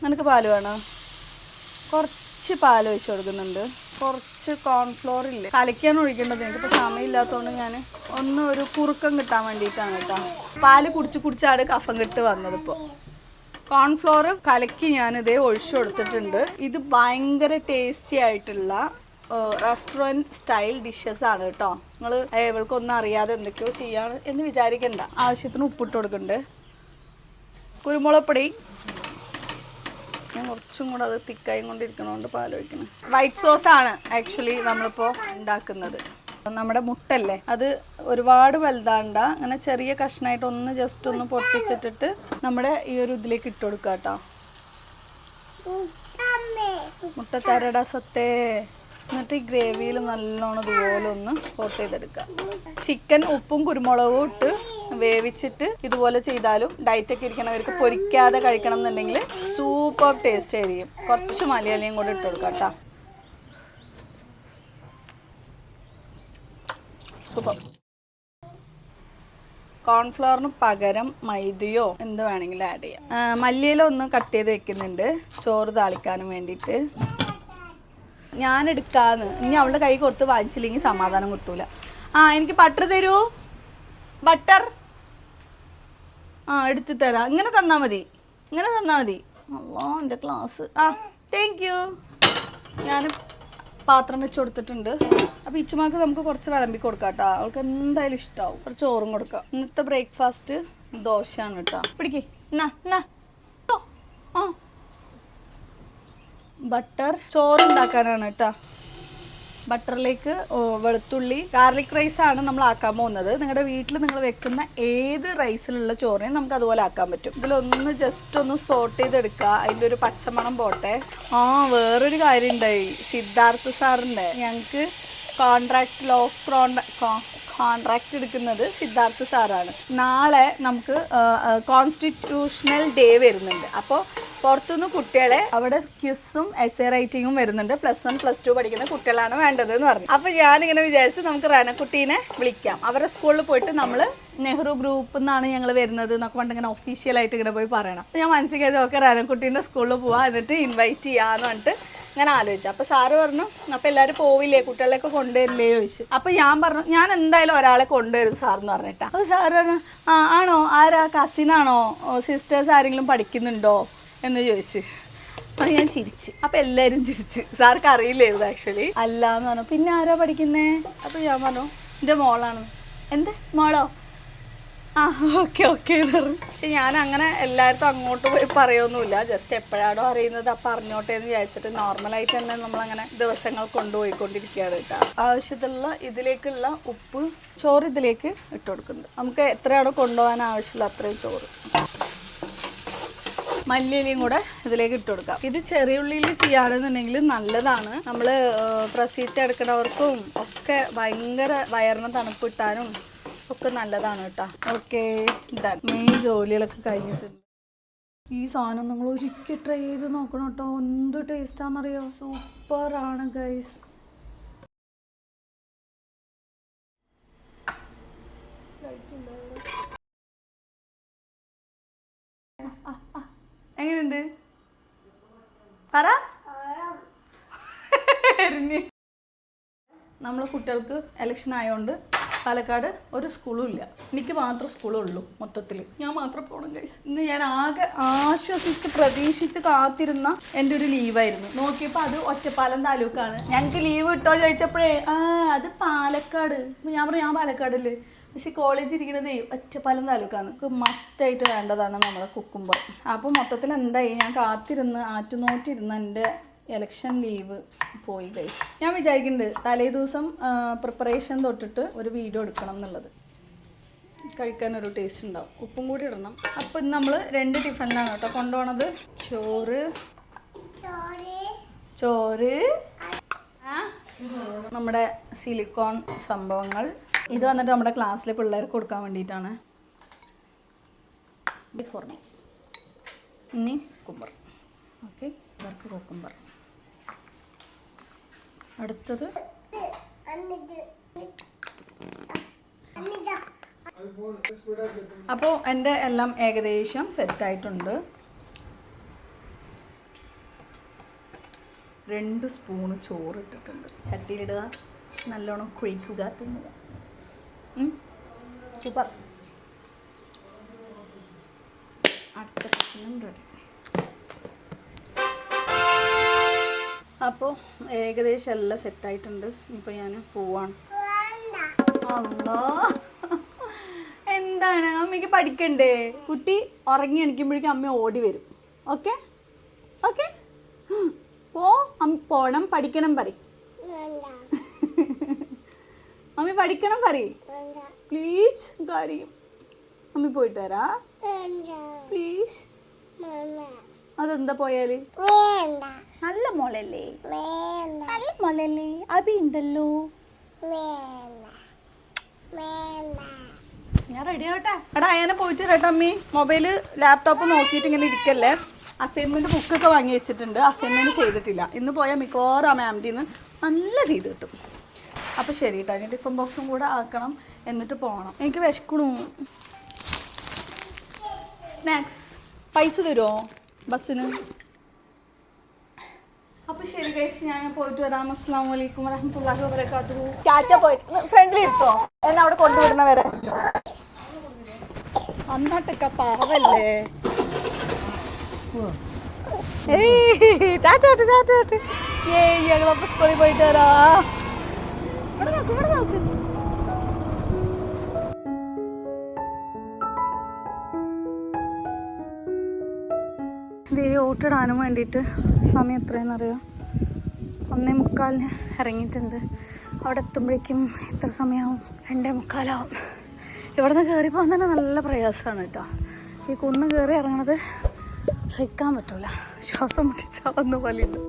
നിനക്ക് പാല് വേണോ? കുറച്ച് പാല് ഒഴിച്ച് കൊടുക്കുന്നുണ്ട്. കുറച്ച് കോൺഫ്ലോർ ഇല്ലേ കലക്കാണ് ഒഴിക്കേണ്ടത്. എനിക്കിപ്പോൾ സമയമില്ലാത്തതുകൊണ്ട് ഞാൻ ഒരു കുറുക്കം കിട്ടാൻ വേണ്ടിയിട്ടാണ് കേട്ടോ. പാല് കുടിച്ചാണ് കഫം കെട്ട് വന്നത്. ഇപ്പോൾ കോൺഫ്ലോർ കലക്കി ഞാനിതേ ഒഴിച്ചു കൊടുത്തിട്ടുണ്ട്. ഇത് ഭയങ്കര ടേസ്റ്റി ആയിട്ടുള്ള റെസ്റ്റോറൻറ്റ് സ്റ്റൈൽ ഡിഷസ് ആണ് കേട്ടോ. നിങ്ങൾ ഇവൾക്കൊന്നും അറിയാതെ എന്തൊക്കെയോ ചെയ്യാണ് എന്ന് വിചാരിക്കണ്ട. ആവശ്യത്തിന് ഉപ്പിട്ട് കൊടുക്കുന്നുണ്ട്. കുരുമുളക് പൊടി ഞാൻ കുറച്ചും കൂടെ അത് തിക്കായി കൊണ്ടിരിക്കണോണ്ട് പാലൊഴിക്കണം. വൈറ്റ് സോസാണ് ആക്ച്വലി നമ്മളിപ്പോൾ ഉണ്ടാക്കുന്നത്. നമ്മുടെ മുട്ടല്ലേ അത് ഒരുപാട് വലുതാണ്ട, അങ്ങനെ ചെറിയ കഷ്ണമായിട്ട് ഒന്ന് ജസ്റ്റ് ഒന്ന് പൊട്ടിച്ചിട്ടിട്ട് നമ്മുടെ ഈ ഒരു ഇതിലേക്ക് ഇട്ട് കൊടുക്കുക കേട്ടോ. മുട്ട തരട സ്വത്തേ. എന്നിട്ട് ഈ ഗ്രേവിയിൽ നല്ലോണം ഇതുപോലെ ഒന്ന് കോട്ട് ചെയ്തെടുക്കുക. ചിക്കൻ ഉപ്പും കുരുമുളകും ഇട്ട് വേവിച്ചിട്ട് ഇതുപോലെ ചെയ്താലും ഡയറ്റൊക്കെ ഇരിക്കണവർക്ക് പൊരിക്കാതെ കഴിക്കണം എന്നുണ്ടെങ്കിൽ സൂപ്പർ ടേസ്റ്റ് ആയിരിക്കും. കുറച്ച് മലയാളിയും കൂടെ ഇട്ട് കൊടുക്കാം കേട്ടോ. സൂപ്പർ. കോൺഫ്ലവറിന് പകരം മൈദയോ എന്ത് വേണമെങ്കിലും ആഡ് ചെയ്യാം. മല്ലിയില ഒന്ന് കട്ട് ചെയ്ത് വെക്കുന്നുണ്ട് ചോറ് താളിക്കാനും വേണ്ടിയിട്ട്. ഞാൻ എടുക്കാന്ന് ഇനി അവളുടെ കൈ കൊടുത്ത് വാങ്ങിച്ചില്ലെങ്കിൽ സമാധാനം കിട്ടൂല. എനിക്ക് ബട്ടർ തരൂ. ബട്ടർ എടുത്ത് തരാം. ഇങ്ങനെ തന്നാൽ മതി. അല്ലോ എൻ്റെ ക്ലാസ്. Thank you. ഞാൻ പാത്രം വെച്ച് കൊടുത്തിട്ടുണ്ട്. അപ്പോൾ ഇച്ചുമാക്ക് നമുക്ക് കുറച്ച് വിളമ്പി കൊടുക്കാം കേട്ടോ. അവൾക്ക് എന്തായാലും ഇഷ്ടമാവും. കുറച്ച് ചോറും കൊടുക്കാം. ഇന്നത്തെ ബ്രേക്ക്ഫാസ്റ്റ് ദോശയാണ് കേട്ടോ. പിടിക്ക്. ബട്ടർ ചോറുണ്ടാക്കാനാണ് കേട്ടോ. ബട്ടറിലേക്ക് വെളുത്തുള്ളി ഗാർലിക് റൈസാണ് നമ്മൾ ആക്കാൻ പോകുന്നത്. നിങ്ങളുടെ വീട്ടിൽ നിങ്ങൾ വെക്കുന്ന ഏത് റൈസിലുള്ള ചോറിനെയും നമുക്ക് അതുപോലെ ആക്കാൻ പറ്റും. ഇതിലൊന്ന് ജസ്റ്റ് ഒന്ന് സോട്ട് ചെയ്തെടുക്കുക. അതിൻ്റെ ഒരു പച്ചമണം പോട്ടെ. വേറൊരു കാര്യം ഉണ്ടായി. സിദ്ധാർത്ഥ സാറിൻ്റെ ഞങ്ങൾക്ക് കോൺട്രാക്ട് എടുക്കുന്നത് സിദ്ധാർത്ഥ സാറാണ്. നാളെ നമുക്ക് കോൺസ്റ്റിറ്റ്യൂഷണൽ ഡേ വരുന്നുണ്ട്. അപ്പോൾ പുറത്തുനിന്ന് കുട്ടികളെ അവിടെ ക്വിസും എസ്സേ റൈറ്റിങ്ങും വരുന്നുണ്ട്. +1 +2 പഠിക്കുന്ന കുട്ടികളാണ് വേണ്ടത് എന്ന് പറഞ്ഞു. അപ്പോൾ ഞാനിങ്ങനെ വിചാരിച്ച് നമുക്ക് റനക്കുട്ടീനെ വിളിക്കാം. അവരുടെ സ്കൂളിൽ പോയിട്ട് നമ്മൾ നെഹ്റു ഗ്രൂപ്പിൽ നിന്നാണ് ഞങ്ങൾ വരുന്നത് എന്നൊക്കെ പറഞ്ഞിട്ട് ഇങ്ങനെ ഒഫീഷ്യലായിട്ട് ഇങ്ങനെ പോയി പറയണം. ഞാൻ മനസ്സിൽ കരുതി ഒക്കെ റനക്കുട്ടീൻ്റെ സ്കൂളിൽ പോവാം, എന്നിട്ട് ഇൻവൈറ്റ് ചെയ്യാമെന്ന് പറഞ്ഞിട്ട് ഞാൻ ആലോചിച്ചു. അപ്പോൾ സാറ് പറഞ്ഞു അപ്പോൾ എല്ലാവരും പോവില്ലേ, കുട്ടികളെയൊക്കെ കൊണ്ടുവരില്ലേ ചോദിച്ചു. അപ്പോൾ ഞാൻ പറഞ്ഞു ഞാൻ എന്തായാലും ഒരാളെ കൊണ്ടുവരും സാറെന്ന് പറഞ്ഞിട്ടാ. അപ്പോൾ സാറ് പറഞ്ഞു ആണോ, ആരാ, കസിനാണോ, സിസ്റ്റേഴ്സ് ആരെങ്കിലും പഠിക്കുന്നുണ്ടോ എന്ന് ചോദിച്ചു. അപ്പോൾ ഞാൻ ചിരിച്ച്. അപ്പോൾ എല്ലാവരും ചിരിച്ച്. സാർക്ക് അറിയില്ലായിരുന്നു ആക്ച്വലി. അല്ല എന്ന് പറഞ്ഞു. പിന്നെ ആരാ പഠിക്കുന്നേ? അപ്പോൾ ഞാൻ പറഞ്ഞു എൻ്റെ മോളാണ്. എന്ത് മോളോ? ഓക്കെ എന്ന് പറഞ്ഞു. പക്ഷെ ഞാൻ അങ്ങനെ എല്ലായിടത്തും അങ്ങോട്ട് പോയി പറയൊന്നുമില്ല. ജസ്റ്റ് എപ്പോഴാണോ അറിയുന്നത് അപ്പം അറിഞ്ഞോട്ടെ എന്ന് വിചാരിച്ചിട്ട് നോർമലായിട്ട് തന്നെ നമ്മളങ്ങനെ ദിവസങ്ങൾ കൊണ്ടുപോയിക്കൊണ്ടിരിക്കുകയാണ് കേട്ടോ. ആവശ്യത്തിലുള്ള ഇതിലേക്കുള്ള ഉപ്പ് ചോറ് ഇതിലേക്ക് ഇട്ട് കൊടുക്കുന്നുണ്ട്. നമുക്ക് എത്രയാണോ കൊണ്ടുപോകാൻ ആവശ്യമുള്ള അത്രയും ചോറ്. മല്ലിയിലയും കൂടെ ഇതിലേക്ക് ഇട്ട് കൊടുക്കാം. ഇത് ചെറിയ ഉള്ളിയിൽ ചെയ്യുകയാണെന്നുണ്ടെങ്കിൽ നല്ലതാണ്. നമ്മൾ പ്രസവിച്ചെടുക്കുന്നവർക്കും ഒക്കെ ഭയങ്കര വയറിന് തണുപ്പ് കിട്ടാനും ഒക്കെ നല്ലതാണ് കേട്ടോ. ഓക്കെ, മെയിൻ ജോലികളൊക്കെ കഴിഞ്ഞിട്ടുണ്ട്. ഈ സാധനം നിങ്ങൾ ഒരിക്കൽ ട്രൈ ചെയ്ത് നോക്കണം കേട്ടോ. എന്ത് ടേസ്റ്റാണെന്നറിയോ? സൂപ്പറാണ് ഗൈസ്. എങ്ങനെയുണ്ട് പറ. നമ്മളെ കുട്ടികൾക്ക് ഇലക്ഷൻ ആയതുകൊണ്ട് പാലക്കാട് ഒരു സ്കൂളും ഇല്ല. എനിക്ക് മാത്രം സ്കൂളുള്ളൂ മൊത്തത്തിൽ. ഞാൻ മാത്രം പോകണം ഗൈസ്. ഇന്ന് ഞാൻ ആകെ ആശ്വസിച്ച് പ്രതീക്ഷിച്ച് കാത്തിരുന്ന എൻ്റെ ഒരു ലീവായിരുന്നു. നോക്കിയപ്പോൾ അത് ഒറ്റപ്പാലം താലൂക്കാണ്. ഞങ്ങൾക്ക് ലീവ് കിട്ടോ ചോദിച്ചപ്പോഴേ അത് പാലക്കാട്. ഞാൻ പറഞ്ഞു ഞാൻ പാലക്കാടല്ലേ, പക്ഷെ കോളേജ് ഇരിക്കുന്നത് ഒറ്റപ്പാലം താലൂക്കാണ്. നമുക്ക് മസ്റ്റായിട്ട് വേണ്ടതാണ് നമ്മളെ കുക്കുംബർ. അപ്പോൾ മൊത്തത്തിൽ എന്തായി, ഞാൻ കാത്തിരുന്ന് ആറ്റുനോറ്റിരുന്ന എൻ്റെ എലക്ഷൻ ലീവ് പോയി ഗൈസ്. ഞാൻ വിചാരിക്കുന്നുണ്ട് തലേ ദിവസം പ്രിപ്പറേഷൻ തൊട്ടിട്ട് ഒരു വീഡിയോ എടുക്കണം എന്നുള്ളത്. കഴിക്കാനൊരു ടേസ്റ്റ് ഉണ്ടാവും, ഉപ്പും കൂടി ഇടണം. അപ്പോൾ ഇന്ന് നമ്മൾ 2 ടിഫിനിലാണ് കേട്ടോ കൊണ്ടുപോകണത്. ചോറ് നമ്മുടെ സിലിക്കോൺ സംഭവങ്ങൾ. ഇത് വന്നിട്ട് നമ്മുടെ ക്ലാസ്സിലെ പിള്ളേർക്ക് കൊടുക്കാൻ വേണ്ടിയിട്ടാണ്. ബിഫോർ മീ ഇനി കുക്കുംബർ. ഓക്കെ, ഇവർക്ക് കുക്കുംബർ. അടുത്തത് അപ്പോൾ എൻ്റെ എല്ലാം ഏകദേശം സെറ്റായിട്ടുണ്ട്. 2 സ്പൂണ് ചോറ് ഇട്ടിട്ടുണ്ട്. ചട്ടിയിലിടുക, നല്ലോണം കുഴിക്കുക, തിന്നുക. സൂപ്പർ. അടുത്ത ചിക്കനും റെഡി. അപ്പോൾ ഏകദേശം എല്ലാം സെറ്റായിട്ടുണ്ട്. ഇപ്പോൾ ഞാൻ പോവാണ്. അല്ലാ, എന്താണ് അമ്മയ്ക്ക് പഠിക്കണ്ടേ? കുട്ടി ഉറങ്ങി എണിക്കുമ്പോഴേക്കും അമ്മ ഓടി വരും. ഓക്കെ ഓക്കെ, പോണം, പഠിക്കണം പറയും. അമ്മ പഠിക്കണം പറയും പ്ലീസ്. കാര്യം അമ്മ പോയിട്ട് വരാ പ്ലീസ്. അതെന്താ പോയാല്? നല്ല മോളല്ലേ, നല്ല മോളല്ലേ. അബി ഉണ്ടല്ലോ. ഞാൻ റെഡി ആവട്ടെ. എടാ അയാനെ പോയിട്ട് കേട്ടോ അമ്മി. മൊബൈല് ലാപ്ടോപ്പ് നോക്കിയിട്ട് ഇങ്ങനെ ഇരിക്കല്ലേ. അസൈൻമെൻറ്റ് ബുക്കൊക്കെ വാങ്ങി വെച്ചിട്ടുണ്ട്. അസൈൻമെൻറ്റ് ചെയ്തിട്ടില്ല. ഇന്ന് പോയാൽ മിക്കവാറും ആ മാമിൻ്റെ നല്ല ചെയ്ത് കിട്ടും. അപ്പോൾ ശരി കേട്ടോ, അതിന് ടിഫിൻ ബോക്സും കൂടെ ആക്കണം, എന്നിട്ട് പോകണം. എനിക്ക് വിശക്കണു. സ്നാക്സ് പൈസ തരുമോ ബസ്സിന്? അപ്പോൾ ശരി ഗൈസ്, ഞാൻ പോയിട്ട് വരാം. അസ്സലാമു അലൈക്കും വറഹ്മത്തുള്ളാഹി വബറകാതുഹു. ടാറ്റ. പോയിട്ട് ഫ്രണ്ട്ലി ഇട്ടോ എന്നെ അവിടെ കൊണ്ടുവിടുന്ന വരെ. അന്നാട്ടൊക്കെ പാവല്ലേ. ഞങ്ങളപ്പോൾ സ്കൂളിൽ പോയിട്ട് വരാ. ഇവിടെ നോക്ക്, ഇവിടെ നോക്ക്. ഓട്ടിടാനും വേണ്ടിയിട്ട് സമയം എത്രയെന്നറിയാം? 1:45 ഇറങ്ങിയിട്ടുണ്ട്. അവിടെ എത്തുമ്പോഴേക്കും എത്ര സമയമാവും? 2:45 ഇവിടെ നിന്ന് കയറി പോകാൻ തന്നെ നല്ല പ്രയാസമാണ് കേട്ടോ. ഈ കുന്ന് കയറി ഇറങ്ങണത് സഹിക്കാൻ പറ്റില്ല. ശ്വാസം മുട്ടിച്ചാവുന്ന പോലെയുണ്ട്.